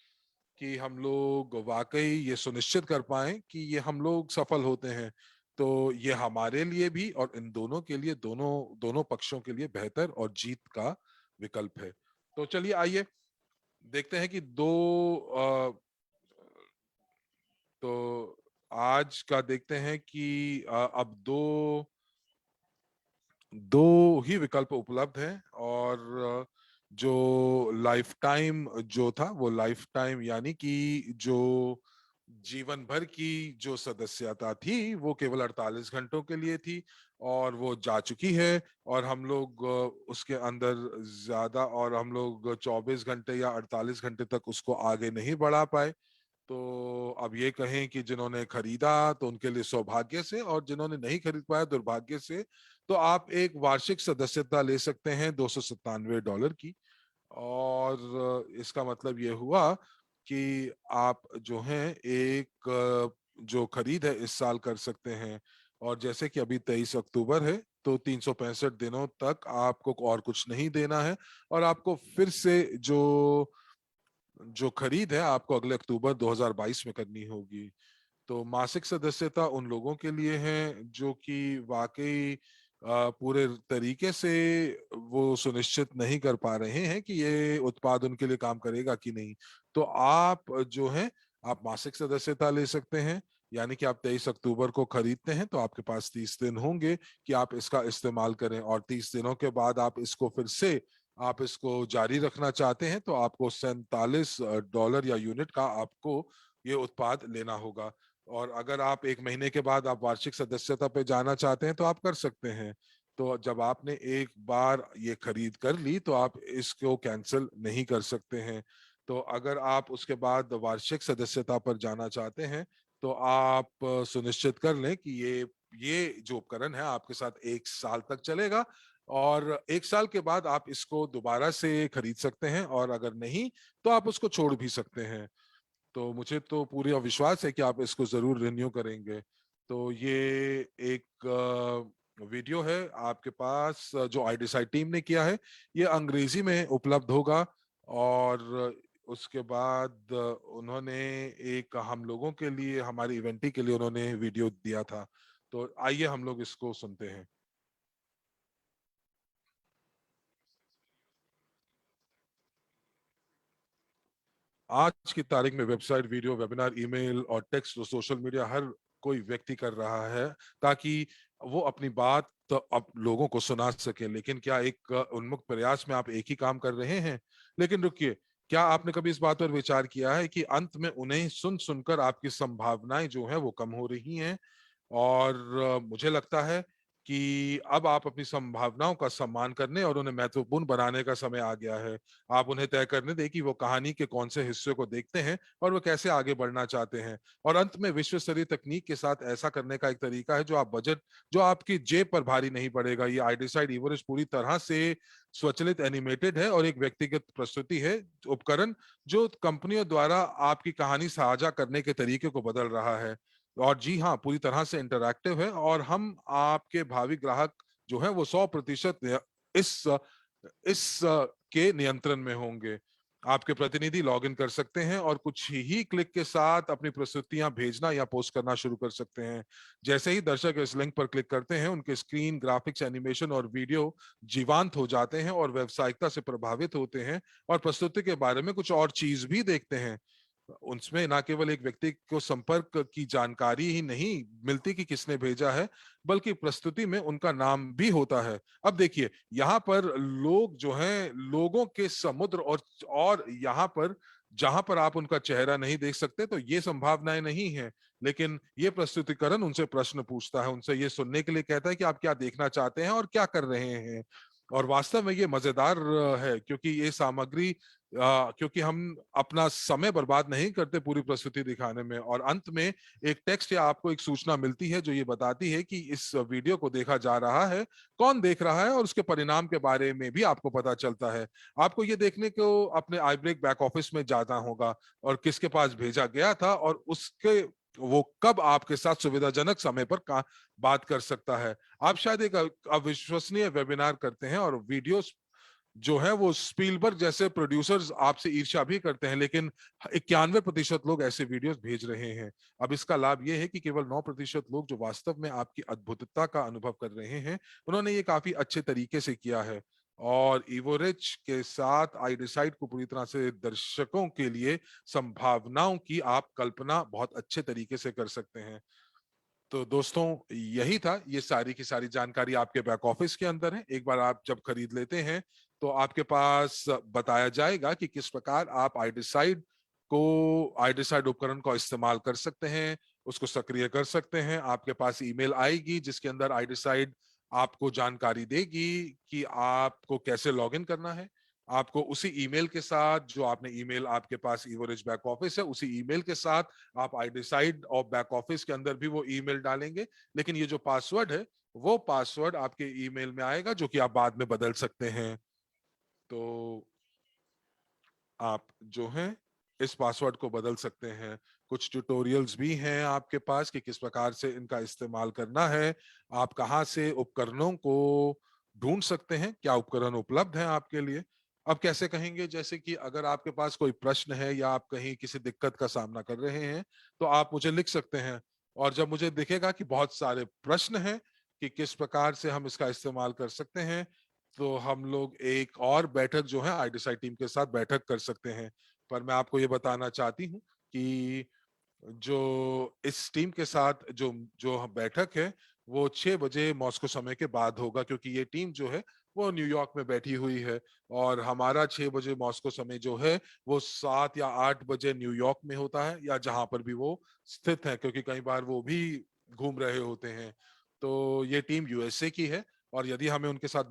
S2: कि हम लोग वाकई ये सुनिश्चित कर पाए कि ये हम लोग सफल होते हैं। तो ये हमारे लिए भी और इन दोनों के लिए, दोनों दोनों पक्षों के लिए बेहतर और जीत का विकल्प है। तो चलिए आइए देखते हैं कि तो आज का देखते हैं कि अब दो ही विकल्प उपलब्ध हैं। और जो लाइफ टाइम जो था वो लाइफ टाइम यानी कि जो जीवन भर की जो सदस्यता थी वो केवल 48 घंटों के लिए थी, और वो जा चुकी है। और हम लोग उसके अंदर ज्यादा, और हम लोग 24 घंटे या 48 घंटे तक उसको आगे नहीं बढ़ा पाए। तो अब ये कहें कि जिन्होंने खरीदा तो उनके लिए सौभाग्य से, और जिन्होंने नहीं खरीद पाया दुर्भाग्य से। तो आप एक वार्षिक सदस्यता ले सकते हैं $297 की। और इसका मतलब ये हुआ कि आप जो हैं एक जो खरीद है इस साल कर सकते हैं। और जैसे कि अभी 23 अक्टूबर है, तो 365 दिनों तक आपको और कुछ नहीं देना है, और आपको फिर से जो जो खरीद है आपको अगले अक्टूबर 2022 में करनी होगी। तो मासिक सदस्यता उन लोगों के लिए है जो कि वाकई पूरे तरीके से वो सुनिश्चित नहीं कर पा रहे हैं कि ये उत्पाद उनके लिए काम करेगा कि नहीं। तो आप जो है आप मासिक सदस्यता ले सकते हैं। यानी कि आप 23 अक्टूबर को खरीदते हैं तो आपके पास 30 दिन होंगे कि आप इसका इस्तेमाल करें, और 30 दिनों के बाद आप इसको फिर से आप इसको जारी रखना चाहते हैं, तो आपको $47 या यूनिट का आपको ये उत्पाद लेना होगा। और अगर आप एक महीने के बाद आप वार्षिक सदस्यता पे जाना चाहते हैं तो आप कर सकते हैं। तो जब आपने एक बार ये खरीद कर ली तो आप इसको कैंसिल नहीं कर सकते हैं। तो अगर आप उसके बाद वार्षिक सदस्यता पर जाना चाहते हैं, तो आप सुनिश्चित कर लें कि ये जो उपकरण है आपके साथ 1 साल तक चलेगा। और 1 साल के बाद आप इसको दोबारा से खरीद सकते हैं, और अगर नहीं तो आप उसको छोड़ भी सकते हैं। तो मुझे तो पूरा विश्वास है कि आप इसको जरूर रिन्यू करेंगे। तो ये एक वीडियो है आपके पास जो आईडिसाइड टीम ने किया है, ये अंग्रेजी में उपलब्ध होगा। और उसके बाद उन्होंने एक हम लोगों के लिए, हमारी इवेंटी के लिए उन्होंने वीडियो दिया था। तो आइए हम लोग इसको सुनते हैं। आज की तारीख में वेबसाइट, वीडियो, वेबिनार, ईमेल और टेक्स्ट और सोशल मीडिया हर कोई व्यक्ति कर रहा है ताकि वो अपनी बात तो अब लोगों को सुना सके। लेकिन क्या एक उन्मुख प्रयास में आप एक ही काम कर रहे हैं? लेकिन रुकिए, क्या आपने कभी इस बात पर विचार किया है कि अंत में उन्हें सुन सुनकर आपकी संभावनाएं जो है वो कम हो रही हैं? और मुझे लगता है कि अब आप अपनी संभावनाओं का सम्मान करने और उन्हें महत्वपूर्ण बनाने का समय आ गया है। आप उन्हें तय करने दें कि वो कहानी के कौन से हिस्से को देखते हैं और वो कैसे आगे बढ़ना चाहते हैं। और अंत में विश्व स्तरीय तकनीक के साथ ऐसा करने का एक तरीका है जो आपकी जेब पर भारी नहीं पड़ेगा। ये आई डिसाइड इवरेस्ट पूरी तरह से स्वचालित एनिमेटेड है और एक व्यक्तिगत प्रस्तुति है, उपकरण जो कंपनियों द्वारा आपकी कहानी साझा करने के तरीके को बदल रहा है। और जी हाँ, पूरी तरह से इंटरैक्टिव है और हम आपके भावी ग्राहक जो है वो 100% इस इस के नियंत्रण में होंगे। आपके प्रतिनिधि लॉग इन कर सकते हैं और कुछ ही क्लिक के साथ अपनी प्रस्तुतियां भेजना या पोस्ट करना शुरू कर सकते हैं। जैसे ही दर्शक इस लिंक पर क्लिक करते हैं, उनके स्क्रीन, ग्राफिक्स, एनिमेशन और वीडियो जीवंत हो जाते हैं और व्यावसायिकता से प्रभावित होते हैं और प्रस्तुति के बारे में कुछ और चीज भी देखते हैं। उनमें ना केवल एक व्यक्ति को संपर्क की जानकारी ही नहीं मिलती कि किसने भेजा है, बल्कि प्रस्तुति में उनका नाम भी होता है। अब देखिए, यहाँ पर लोग जो हैं, लोगों के समुद्र, और यहाँ पर जहां पर आप उनका चेहरा नहीं देख सकते, तो ये संभावनाएं नहीं है। लेकिन ये प्रस्तुतिकरण उनसे प्रश्न पूछता है, उनसे ये सुनने के लिए कहता है कि आप क्या देखना चाहते हैं और क्या कर रहे हैं। और वास्तव में ये मजेदार है, क्योंकि ये सामग्री क्योंकि हम अपना समय बर्बाद नहीं करते पूरी प्रस्तुति दिखाने में। और अंत में एक टेक्स्ट या आपको एक सूचना मिलती है जो ये बताती है कि इस वीडियो को देखा जा रहा है, कौन देख रहा है और उसके परिणाम के बारे में भी आपको पता चलता है। आपको ये देखने को अपने आईब्रेक बैक ऑफिस में जाना होगा और किसके पास भेजा गया था और उसके वो कब आपके साथ सुविधाजनक समय पर बात कर सकता है। आप शायद एक अविश्वसनीय वेबिनार करते हैं और वीडियोस जो है वो स्पीलबर्ग जैसे प्रोड्यूसर्स आपसे ईर्ष्या भी करते हैं, लेकिन 91% लोग ऐसे वीडियोस भेज रहे हैं। अब इसका लाभ ये है कि केवल 9% लोग जो वास्तव में आपकी अद्भुतता का अनुभव कर रहे हैं, उन्होंने ये काफी अच्छे तरीके से किया है। और इवोरिच के साथ आई डिसाइड को पूरी तरह से दर्शकों के लिए संभावनाओं की आप कल्पना बहुत अच्छे तरीके से कर सकते हैं। तो दोस्तों, यही था, ये सारी की सारी जानकारी आपके बैक ऑफिस के अंदर है। एक बार आप जब खरीद लेते हैं तो आपके पास बताया जाएगा कि किस प्रकार आप आईडिसाइड उपकरण का इस्तेमाल कर सकते हैं, उसको सक्रिय कर सकते हैं। आपके पास ईमेल आएगी जिसके अंदर आईडिसाइड आपको जानकारी देगी कि आपको कैसे लॉगिन करना है। आपको उसी ईमेल के साथ, जो आपने ईमेल आपके पास इवोरेज बैक ऑफिस है, उसी ईमेल के साथ आप आई डिसाइड और बैक ऑफिस के अंदर भी वो ईमेल डालेंगे। लेकिन ये जो पासवर्ड है, वो पासवर्ड आपके ईमेल में आएगा, जो कि आप बाद में बदल सकते हैं। तो आप जो हैं इस पासवर्ड को बदल सकते हैं। कुछ ट्यूटोरियल्स भी हैं आपके पास कि किस प्रकार से इनका इस्तेमाल करना है। आप कहाँ से उपकरणों को ढूंढ सकते हैं, क्या उपकरण उपलब्ध हैं आपके लिए। अब कैसे कहेंगे, जैसे कि अगर आपके पास कोई प्रश्न है या आप कहीं किसी दिक्कत का सामना कर रहे हैं, तो आप मुझे लिख सकते हैं। और जब मुझे दिखेगा कि बहुत सारे प्रश्न हैं कि किस प्रकार से हम इसका इस्तेमाल कर सकते हैं, तो हम लोग एक और बैठक जो है आईडिसाइड टीम के साथ बैठक कर सकते हैं। पर मैं आपको ये बताना चाहती हूँ कि जो इस टीम के साथ जो जो बैठक है, वो 6 बजे मॉस्को समय के बाद होगा, क्योंकि ये टीम जो है वो न्यूयॉर्क में बैठी हुई है। और हमारा 6 बजे मॉस्को समय जो है वो 7 या 8 बजे न्यूयॉर्क में होता है, या जहां पर भी वो स्थित है, क्योंकि कई बार वो भी घूम रहे होते हैं। तो ये टीम यूएसए की है और यदि हमें उनके साथ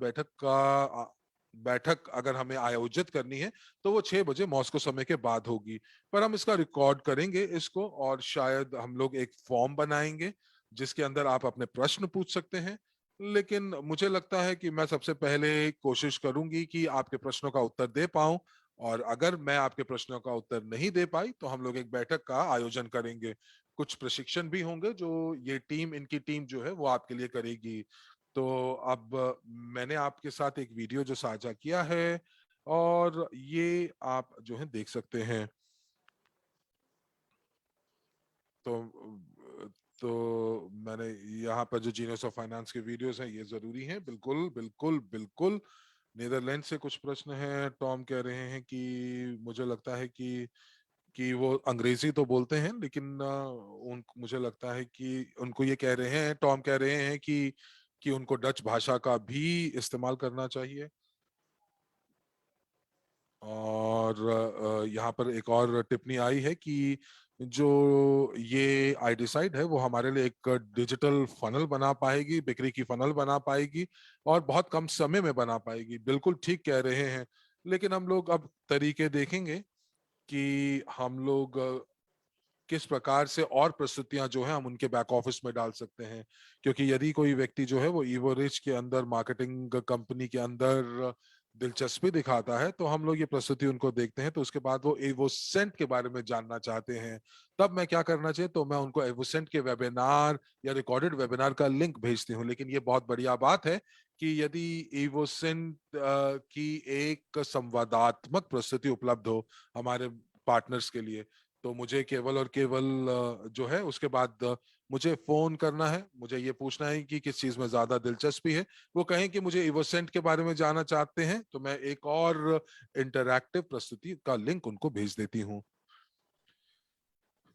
S2: बैठक अगर हमें आयोजित करनी है, तो वो 6 बजे मॉस्को समय के बाद होगी। पर हम इसका रिकॉर्ड करेंगे इसको, और शायद हम लोग एक फॉर्म बनाएंगे जिसके अंदर आप अपने प्रश्न पूछ सकते हैं। लेकिन मुझे लगता है कि मैं सबसे पहले कोशिश करूंगी कि आपके प्रश्नों का उत्तर दे पाऊं। और अगर मैं आपके प्रश्नों का उत्तर नहीं दे पाई, तो हम लोग एक बैठक का आयोजन करेंगे। कुछ प्रशिक्षण भी होंगे जो ये टीम, इनकी टीम जो है वो आपके लिए करेगी। तो अब मैंने आपके साथ एक वीडियो जो साझा किया है, और ये आप जो है देख सकते हैं। तो मैंने यहाँ पर जो जीनियस ऑफ फाइनेंस के वीडियोस हैं ये जरूरी हैं, बिल्कुल बिल्कुल बिल्कुल। नीदरलैंड से कुछ प्रश्न हैं। टॉम कह रहे हैं कि मुझे लगता है कि वो अंग्रेजी तो बोलते हैं, लेकिन उन मुझे लगता है कि उनको ये कह रहे हैं, टॉम कह रहे हैं कि उनको डच भाषा का भी इस्तेमाल करना चाहिए। और यहाँ पर एक और टिप्पणी आई है कि जो ये आई डिसाइड है वो हमारे लिए एक डिजिटल फनल बना पाएगी, बिक्री की फनल बना पाएगी, और बहुत कम समय में बना पाएगी। बिल्कुल ठीक कह रहे हैं। लेकिन हम लोग अब तरीके देखेंगे कि हम लोग किस प्रकार से और प्रस्तुतियां जो है हम उनके बैक ऑफिस में डाल सकते हैं। क्योंकि यदि कोई व्यक्ति जो है वो इवोरिच के अंदर, मार्केटिंग कंपनी के अंदर दिलचस्पी दिखाता है, तो हम लोग ये प्रस्तुति उनको देखते हैं, तो उसके बाद वो एवोसेंट के बारे में जानना चाहते हैं। तब मैं क्या करना चाहिए, तो मैं उनको एवोसेंट के वेबिनार या रिकॉर्डेड वेबिनार का लिंक भेजती हूँ। लेकिन ये बहुत बढ़िया बात है कि यदि एवोसेंट की एक संवादात्मक प्रस्तुति उपलब्ध हो हमारे पार्टनर्स के लिए, तो मुझे केवल और केवल जो है उसके बाद मुझे फोन करना है, मुझे ये पूछना है कि किस चीज में ज्यादा दिलचस्पी है। वो कहें कि मुझे इवोसेंट के बारे में जानना चाहते हैं, तो मैं एक और इंटरैक्टिव प्रस्तुति का लिंक उनको भेज देती हूँ।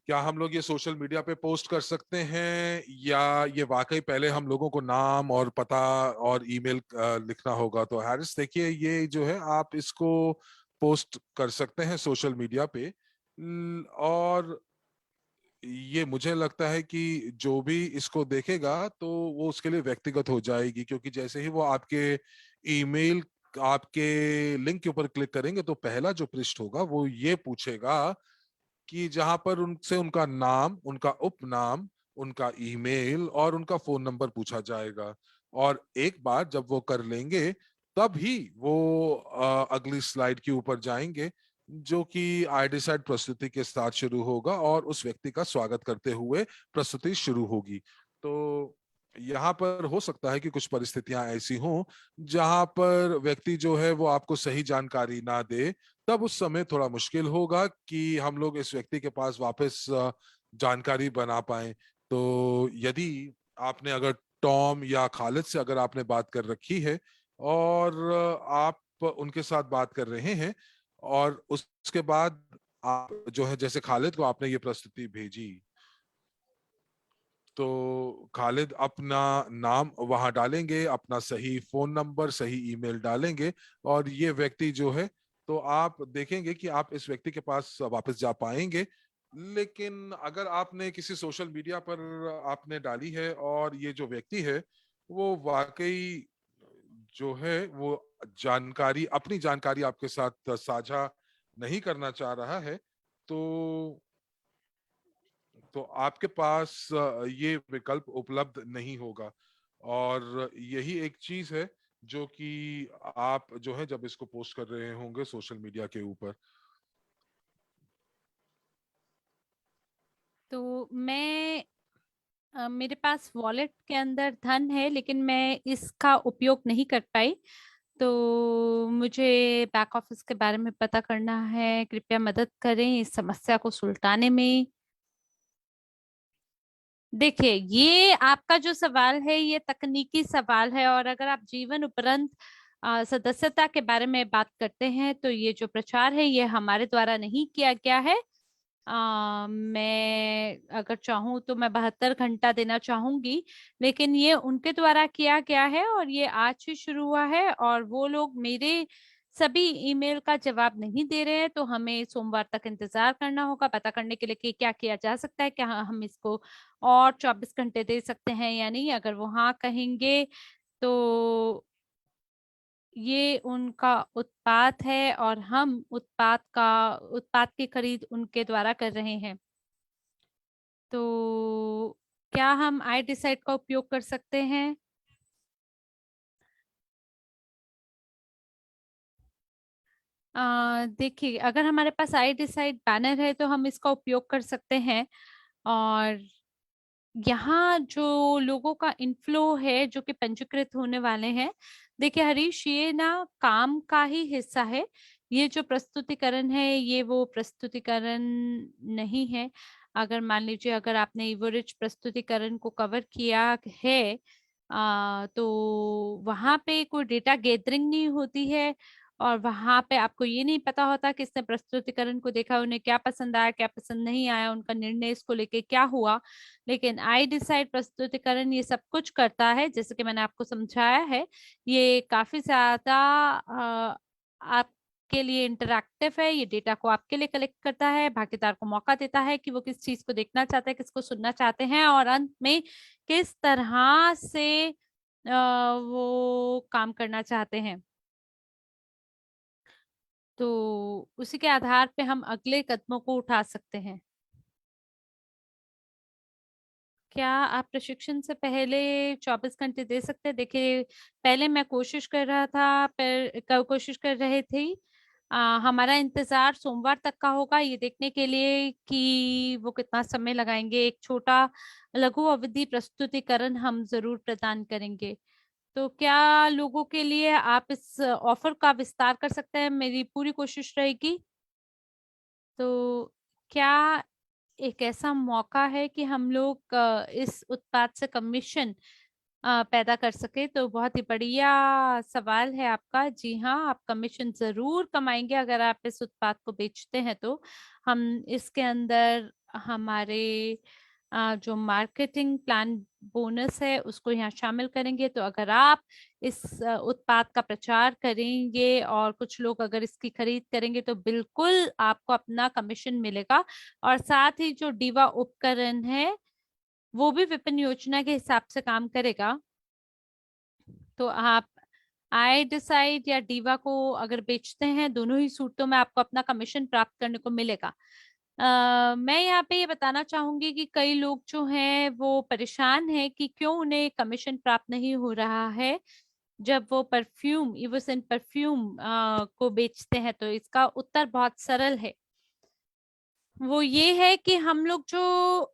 S2: क्या हम लोग ये सोशल मीडिया पे पोस्ट कर सकते हैं, या ये वाकई पहले हम लोगों को नाम और पता और ईमेल लिखना होगा? तो हैरिस देखिए, ये जो है आप इसको पोस्ट कर सकते हैं सोशल मीडिया पे। और ये मुझे लगता है कि जो भी इसको देखेगा तो वो उसके लिए व्यक्तिगत हो जाएगी, क्योंकि जैसे ही वो आपके ईमेल, आपके लिंक के ऊपर क्लिक करेंगे, तो पहला जो पृष्ठ होगा वो ये पूछेगा कि जहां पर उनसे उनका नाम, उनका उपनाम, उनका ईमेल और उनका फोन नंबर पूछा जाएगा। और एक बार जब वो कर लेंगे, तब ही वो अगली स्लाइड के ऊपर जाएंगे, जो कि आई डिसाइड प्रस्तुति के साथ शुरू होगा, और उस व्यक्ति का स्वागत करते हुए प्रस्तुति शुरू होगी। तो यहाँ पर हो सकता है कि कुछ परिस्थितियां ऐसी हों जहां पर व्यक्ति जो है वो आपको सही जानकारी ना दे। तब उस समय थोड़ा मुश्किल होगा कि हम लोग इस व्यक्ति के पास वापस जानकारी बना पाए। तो यदि आपने अगर टॉम या खालिद से अगर आपने बात कर रखी है, और आप उनके साथ बात कर रहे हैं, और उसके बाद आप जो है, जैसे खालिद को आपने ये प्रस्तुति भेजी, तो खालिद अपना नाम वहां डालेंगे, अपना सही फोन नंबर, सही ईमेल डालेंगे, और ये व्यक्ति जो है, तो आप देखेंगे कि आप इस व्यक्ति के पास वापस जा पाएंगे। लेकिन अगर आपने किसी सोशल मीडिया पर आपने डाली है, और ये जो व्यक्ति है वो वाकई जो है वो जानकारी, अपनी जानकारी आपके साथ साझा नहीं करना चाह रहा है, तो आपके पास ये विकल्प उपलब्ध नहीं होगा। और यही एक चीज है जो कि आप जो है जब इसको पोस्ट कर रहे होंगे सोशल मीडिया के ऊपर।
S1: तो मैं मेरे पास वॉलेट के अंदर धन है, लेकिन मैं इसका उपयोग नहीं कर पाई। तो मुझे बैक ऑफिस के बारे में पता करना है, कृपया मदद करें इस समस्या को सुलझाने में। देखिए, ये आपका जो सवाल है ये तकनीकी सवाल है, और अगर आप जीवन उपरांत सदस्यता के बारे में बात करते हैं, तो ये जो प्रचार है ये हमारे द्वारा नहीं किया गया है। मैं अगर चाहूँ तो मैं 72 घंटा देना चाहूंगी, लेकिन ये उनके द्वारा किया गया है और ये आज ही शुरू हुआ है, और वो लोग मेरे सभी ईमेल का जवाब नहीं दे रहे हैं। तो हमें सोमवार तक इंतजार करना होगा पता करने के लिए कि क्या किया जा सकता है, क्या हम इसको और 24 घंटे दे सकते हैं या नहीं। अगर वो हाँ कहेंगे तो ये उनका उत्पाद है, और हम उत्पाद की खरीद उनके द्वारा कर रहे हैं। तो क्या हम आई डिसाइड का उपयोग कर सकते हैं? देखिए, अगर हमारे पास आई डिसाइड बैनर है तो हम इसका उपयोग कर सकते हैं। और यहाँ जो लोगों का इनफ्लो है जो कि पंजीकृत होने वाले हैं, देखिए हरीश, ये ना काम का ही हिस्सा है। ये जो प्रस्तुतिकरण है ये वो प्रस्तुतिकरण नहीं है। अगर मान लीजिए अगर आपने इवोरिच प्रस्तुतिकरण को कवर किया है तो वहां पे कोई डेटा गैदरिंग नहीं होती है, और वहां पे आपको ये नहीं पता होता किसने प्रस्तुतिकरण को देखा, उन्हें क्या पसंद आया क्या पसंद नहीं आया, उनका निर्णय इसको लेके क्या हुआ। लेकिन आई डिसाइड प्रस्तुतिकरण ये सब कुछ करता है, जैसे कि मैंने आपको समझाया है। ये काफी ज्यादा आपके लिए इंटरैक्टिव है। ये डेटा को आपके लिए कलेक्ट करता है, भागीदार को मौका देता है कि वो किस चीज को देखना चाहते हैं, किसको सुनना चाहते हैं, और अंत में किस तरह से वो काम करना चाहते हैं। तो उसी के आधार पे हम अगले कदमों को उठा सकते हैं। क्या आप प्रशिक्षण से पहले 24 घंटे दे सकते हैं? देखिए, पहले मैं कोशिश कर रहा था, पर कोशिश कर रहे थे। हमारा इंतजार सोमवार तक का होगा ये देखने के लिए कि वो कितना समय लगाएंगे। एक छोटा लघु अवधि प्रस्तुतिकरण हम जरूर प्रदान करेंगे। तो क्या लोगों के लिए आप इस ऑफर का विस्तार कर सकते हैं? मेरी पूरी कोशिश रहेगी। तो क्या एक ऐसा मौका है कि हम लोग इस उत्पाद से कमीशन पैदा कर सके? तो बहुत ही बढ़िया सवाल है आपका। जी हाँ, आप कमीशन जरूर कमाएंगे अगर आप इस उत्पाद को बेचते हैं। तो हम इसके अंदर हमारे जो मार्केटिंग प्लान बोनस है उसको यहाँ शामिल करेंगे। तो अगर आप इस उत्पाद का प्रचार करेंगे और कुछ लोग अगर इसकी खरीद करेंगे तो बिल्कुल आपको अपना कमीशन मिलेगा। और साथ ही जो डीवा उपकरण है वो भी विपणन योजना के हिसाब से काम करेगा। तो आप आई डिसाइड या डीवा को अगर बेचते हैं, दोनों ही सूरतों में आपको अपना कमीशन प्राप्त करने को मिलेगा। मैं यहाँ पे ये बताना चाहूंगी कि कई लोग जो हैं वो परेशान हैं कि क्यों उन्हें कमीशन प्राप्त नहीं हो रहा है जब वो परफ्यूम इवोसेंट परफ्यूम को बेचते हैं। तो इसका उत्तर बहुत सरल है। वो ये है कि हम लोग जो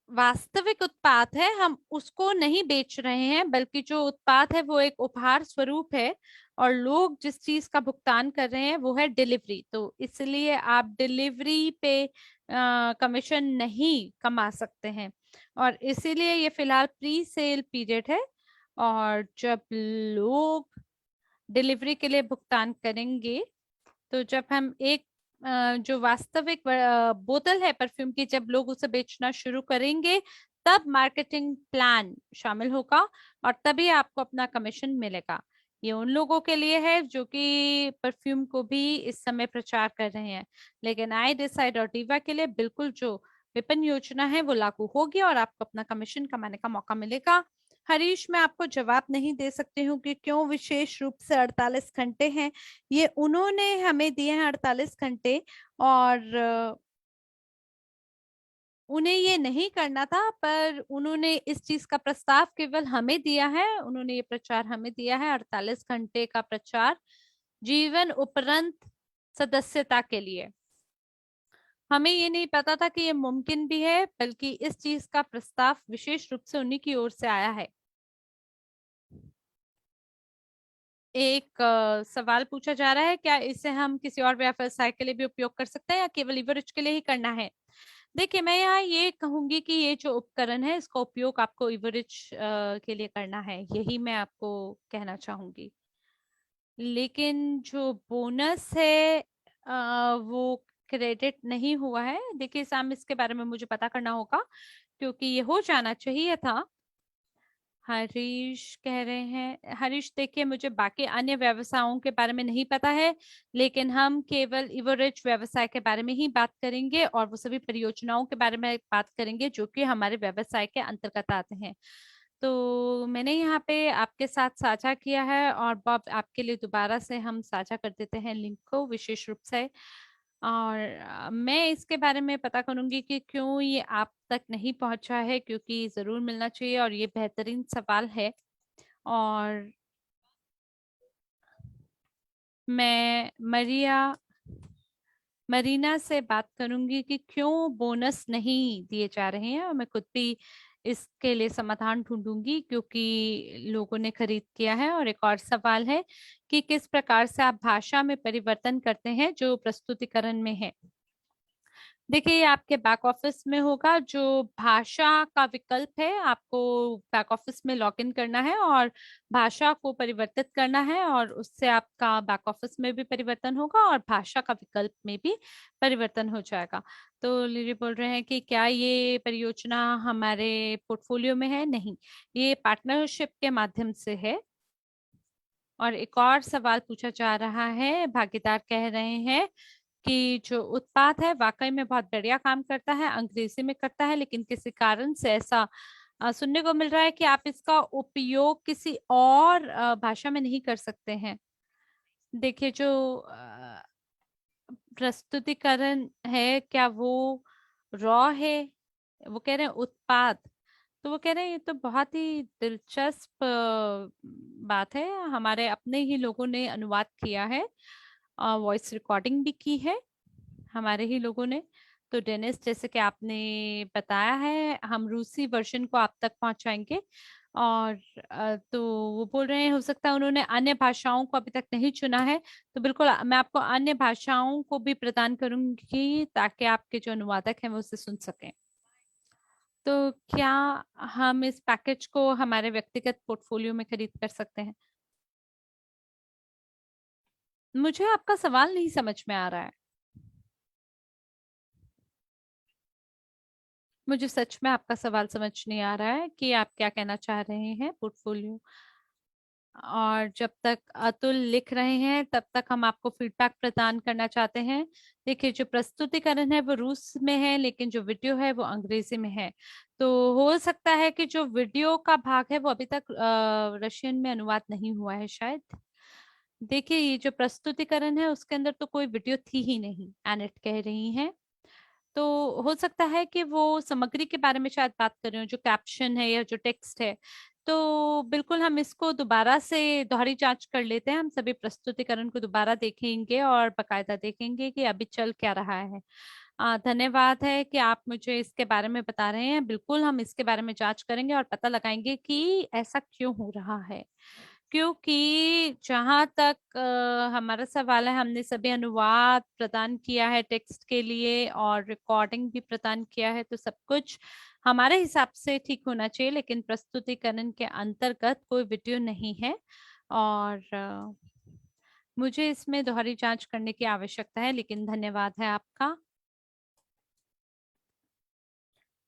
S1: वास्तविक उत्पाद है हम उसको नहीं बेच रहे हैं, बल्कि जो उत्पाद है वो एक उपहार स्वरूप है। और लोग जिस चीज का भुगतान कर रहे हैं वो है डिलीवरी। तो इसलिए आप डिलीवरी पे कमीशन नहीं कमा सकते हैं। और इसीलिए ये फिलहाल प्री सेल पीरियड है। और जब लोग डिलीवरी के लिए भुगतान करेंगे, तो जब हम एक जो वास्तविक बोतल है परफ्यूम की, जब लोग उसे बेचना शुरू करेंगे, तब मार्केटिंग प्लान शामिल होगा और तभी आपको अपना कमीशन मिलेगा। ये उन लोगों के लिए है जो कि परफ्यूम को भी इस समय प्रचार कर रहे हैं। लेकिन आई डिसाइड और डीवा के लिए बिल्कुल जो विपणन योजना है वो लागू होगी और आपको अपना कमीशन कमाने का मौका मिलेगा। हरीश, मैं आपको जवाब नहीं दे सकती हूँ कि क्यों विशेष रूप से 48 घंटे हैं। ये उन्होंने हमें दिए हैं 48 घंटे। और उन्हें ये नहीं करना था, पर उन्होंने इस चीज का प्रस्ताव केवल हमें दिया है। उन्होंने ये प्रचार हमें दिया है, 48 घंटे का प्रचार जीवन उपरंत सदस्यता के लिए। हमें ये नहीं पता था कि ये मुमकिन भी है, बल्कि इस चीज का प्रस्ताव विशेष रूप से उन्हीं की ओर से आया है। एक सवाल पूछा जा रहा है, क्या इसे हम किसी और व्यवसाय के लिए भी उपयोग कर सकते हैं या केवल लीवरेज के लिए ही करना है? देखिए, मैं यहाँ ये कहूंगी कि ये जो उपकरण है इसका उपयोग आपको लीवरेज के लिए करना है, यही मैं आपको कहना चाहूंगी। लेकिन जो बोनस है वो क्रेडिट नहीं हुआ है। देखिए साम, इसके बारे में मुझे पता करना होगा क्योंकि ये हो जाना चाहिए था। हरीश कह रहे हैं, हरीश देखिए, मुझे बाकी अन्य व्यवसायों के बारे में नहीं पता है, लेकिन हम केवल इवरेज व्यवसाय के बारे में ही बात करेंगे और वो सभी परियोजनाओं के बारे में बात करेंगे जो कि हमारे व्यवसाय के अंतर्गत आते हैं। तो मैंने यहाँ पे आपके साथ साझा किया है और बॉब आपके लिए दोबारा से हम साझा कर देते हैं लिंक को विशेष रूप से। और मैं इसके बारे में पता करूंगी कि क्यों ये आप तक नहीं पहुंचा है, क्योंकि जरूर मिलना चाहिए और ये बेहतरीन सवाल है। और मैं मरीना से बात करूंगी कि क्यों बोनस नहीं दिए जा रहे हैं, और मैं खुद भी इसके लिए समाधान ढूंढूंगी, क्योंकि लोगों ने खरीद किया है। और एक और सवाल है कि किस प्रकार से आप भाषा में परिवर्तन करते हैं जो प्रस्तुतिकरण में है। देखिए, ये आपके बैक ऑफिस में होगा, जो भाषा का विकल्प है, आपको बैक ऑफिस में लॉग इन करना है और भाषा को परिवर्तित करना है, और उससे आपका बैक ऑफिस में भी परिवर्तन होगा और भाषा का विकल्प में भी परिवर्तन हो जाएगा। तो लिली बोल रहे हैं कि क्या ये परियोजना हमारे पोर्टफोलियो में है? नहीं, ये पार्टनरशिप के माध्यम से है। और एक और सवाल पूछा जा रहा है, भागीदार कह रहे हैं कि जो उत्पाद है वाकई में बहुत बढ़िया काम करता है, अंग्रेजी में करता है, लेकिन किसी कारण से ऐसा सुनने को मिल रहा है कि आप इसका उपयोग किसी और भाषा में नहीं कर सकते हैं। देखिए, जो प्रस्तुतिकरण है, क्या वो रॉ है? वो कह रहे हैं उत्पाद। तो वो कह रहे हैं ये तो बहुत ही दिलचस्प बात है। हमारे अपने ही लोगों ने अनुवाद किया है, वॉइस रिकॉर्डिंग भी की है हमारे ही लोगों ने। तो डेनिस, जैसे कि आपने बताया है, हम रूसी वर्जन को आप तक पहुंचाएंगे। और तो वो बोल रहे हैं हो सकता है उन्होंने अन्य भाषाओं को अभी तक नहीं चुना है। तो बिल्कुल मैं आपको अन्य भाषाओं को भी प्रदान करूंगी ताकि आपके जो अनुवादक हैं वो उसे सुन सकें। तो क्या हम इस पैकेज को हमारे व्यक्तिगत पोर्टफोलियो में खरीद कर सकते हैं? मुझे आपका सवाल नहीं समझ में आ रहा है। मुझे सच में आपका सवाल समझ नहीं आ रहा है कि आप क्या कहना चाह रहे हैं पोर्टफोलियो। और जब तक अतुल लिख रहे हैं तब तक हम आपको फीडबैक प्रदान करना चाहते हैं। देखिए, जो प्रस्तुतिकरण है वो रूस में है, लेकिन जो वीडियो है वो अंग्रेजी में है। तो हो सकता है कि जो वीडियो का भाग है वो अभी तक रशियन में अनुवाद नहीं हुआ है शायद। देखिए, ये जो प्रस्तुतिकरण है उसके अंदर तो कोई वीडियो थी ही नहीं, एनेट कह रही हैं। तो हो सकता है कि वो सामग्री के बारे में शायद बात कर रहे हो, जो कैप्शन है या जो टेक्स्ट है। तो बिल्कुल हम इसको दोबारा से दोहरी जांच कर लेते हैं। हम सभी प्रस्तुतिकरण को दोबारा देखेंगे और बकायदा देखेंगे कि अभी चल क्या रहा है। धन्यवाद है कि आप मुझे इसके बारे में बता रहे हैं। बिल्कुल हम इसके बारे में जांच करेंगे और पता लगाएंगे कि ऐसा क्यों हो रहा है। क्योंकि जहां तक हमारा सवाल है, हमने सभी अनुवाद प्रदान किया है टेक्स्ट के लिए और रिकॉर्डिंग भी प्रदान किया है, तो सब कुछ हमारे हिसाब से ठीक होना चाहिए। लेकिन प्रस्तुतिकरण के अंतर्गत कोई वीडियो नहीं है और मुझे इसमें दोहरी जांच करने की आवश्यकता है। लेकिन धन्यवाद है आपका।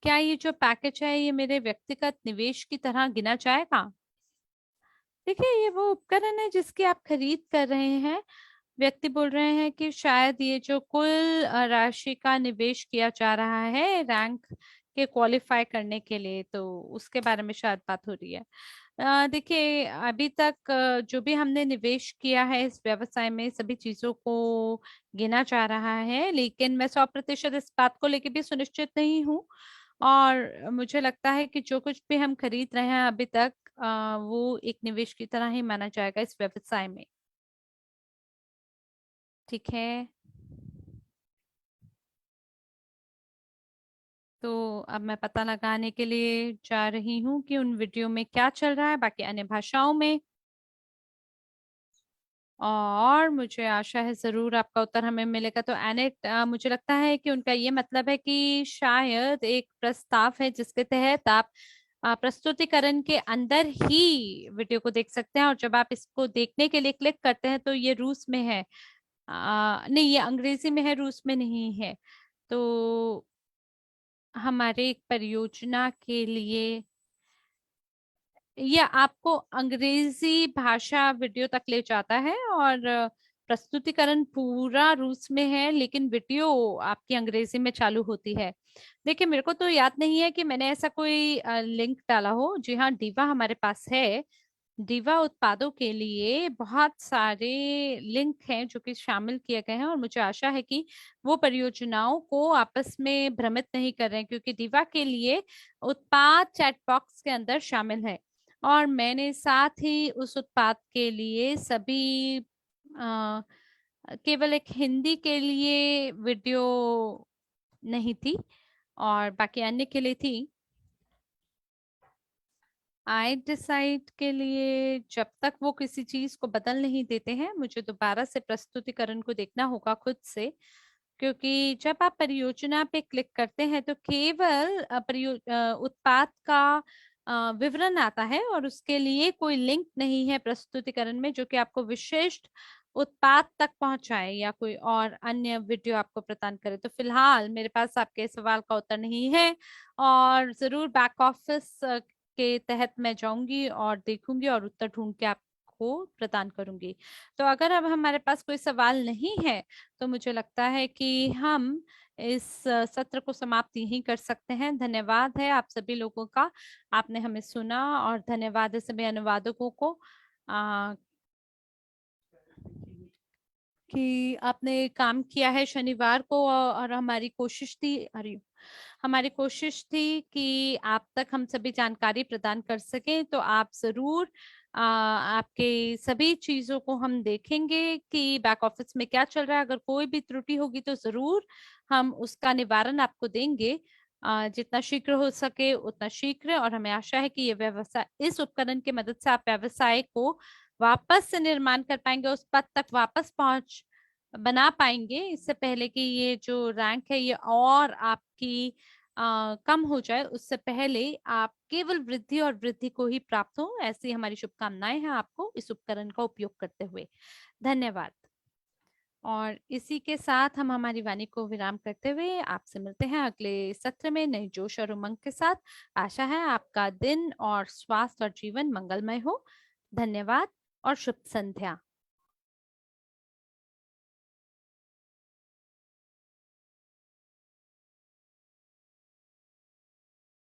S1: क्या ये जो पैकेज है ये मेरे व्यक्तिगत निवेश की तरह गिना जाएगा? देखिए, ये वो उपकरण है जिसकी आप खरीद कर रहे हैं। व्यक्ति बोल रहे हैं कि शायद ये जो कुल राशि का निवेश किया जा रहा है रैंक के क्वालिफाई करने के लिए, तो उसके बारे में शायद बात हो रही है। देखिए, अभी तक जो भी हमने निवेश किया है इस व्यवसाय में, सभी चीजों को गिना जा रहा है, लेकिन मैं 100% इस बात को लेकर भी सुनिश्चित नहीं हूँ। और मुझे लगता है कि जो कुछ भी हम खरीद रहे हैं अभी तक, वो एक निवेश की तरह ही माना जाएगा इस व्यवसाय में। ठीक है। तो अब मैं पता लगाने के लिए जा रही हूँ कि उन वीडियो में क्या चल रहा है बाकी अन्य भाषाओं में। और मुझे आशा है जरूर आपका उत्तर हमें मिलेगा। तो एनेट, मुझे लगता है कि उनका ये मतलब है कि शायद एक प्रस्ताव है जिसके तहत आप प्रस्तुतिकरण के अंदर ही वीडियो को देख सकते हैं, और जब आप इसको देखने के लिए क्लिक करते हैं तो ये रूस में है। नहीं, ये अंग्रेजी में है, रूस में नहीं है। तो हमारे एक परियोजना के लिए ये आपको अंग्रेजी भाषा वीडियो तक ले जाता है, और प्रस्तुतिकरण पूरा रूस में है, लेकिन वीडियो आपकी अंग्रेजी में चालू होती है। देखिए, मेरे को तो याद नहीं है कि मैंने ऐसा कोई लिंक डाला हो। जी हाँ, डीवा हमारे पास है। डीवा उत्पादों के लिए बहुत सारे लिंक हैं जो कि शामिल किए गए हैं, और मुझे आशा है कि वो परियोजनाओं को आपस में भ्रमित नहीं कर रहे हैं, क्योंकि डीवा के लिए उत्पाद चैट बॉक्स के अंदर शामिल है। और मैंने साथ ही उस उत्पाद के लिए सभी अ, केवल एक हिंदी के लिए वीडियो नहीं थी, और बाकी अन्य के लिए थी। आई डिसाइड के लिए जब तक वो किसी चीज को बदल नहीं देते हैं, मुझे दोबारा से प्रस्तुतिकरण को देखना होगा खुद से, क्योंकि जब आप परियोजना पे क्लिक करते हैं तो केवल उत्पाद का विवरण आता है और उसके लिए कोई लिंक नहीं है प्रस्तुतिकरण में जो कि आपको विशिष्ट उत्पाद तक पहुंचाए या कोई और अन्य वीडियो आपको प्रदान करे। तो फिलहाल मेरे पास आपके सवाल का उत्तर नहीं है, और जरूर बैक ऑफिस के तहत मैं जाऊंगी और देखूंगी और उत्तर ढूंढ के आपको प्रदान करूंगी। तो अगर अब हमारे पास कोई सवाल नहीं है तो मुझे लगता है कि हम इस सत्र को समाप्त यहीं कर सकते हैं। धन्यवाद है आप सभी लोगों का, आपने हमें सुना, और धन्यवाद है सभी अनुवादकों को कि आपने काम किया है शनिवार को। और हमारी कोशिश थी कि आप तक हम सभी जानकारी प्रदान कर सकें। तो आप जरूर आपके सभी चीजों को हम देखेंगे कि बैक ऑफिस में क्या चल रहा है। अगर कोई भी त्रुटि होगी तो जरूर हम उसका निवारण आपको देंगे, जितना शीघ्र हो सके उतना शीघ्र। और हमें आशा है कि ये व्यवसाय, इस उपकरण की मदद से आप व्यवसाय को वापस से निर्माण कर पाएंगे, उस पद तक वापस पहुंच बना पाएंगे, इससे पहले कि ये जो रैंक है ये और आपकी कम हो जाए। उससे पहले आप केवल वृद्धि और वृद्धि को ही प्राप्त हो, ऐसी हमारी शुभकामनाएं हैं आपको इस उपकरण का उपयोग करते हुए। धन्यवाद। और इसी के साथ हम हमारी वाणी को विराम करते हुए आपसे मिलते हैं अगले सत्र में नए जोश और उमंग के साथ। आशा है आपका दिन और स्वास्थ्य और जीवन मंगलमय हो। धन्यवाद और शुभ संध्या।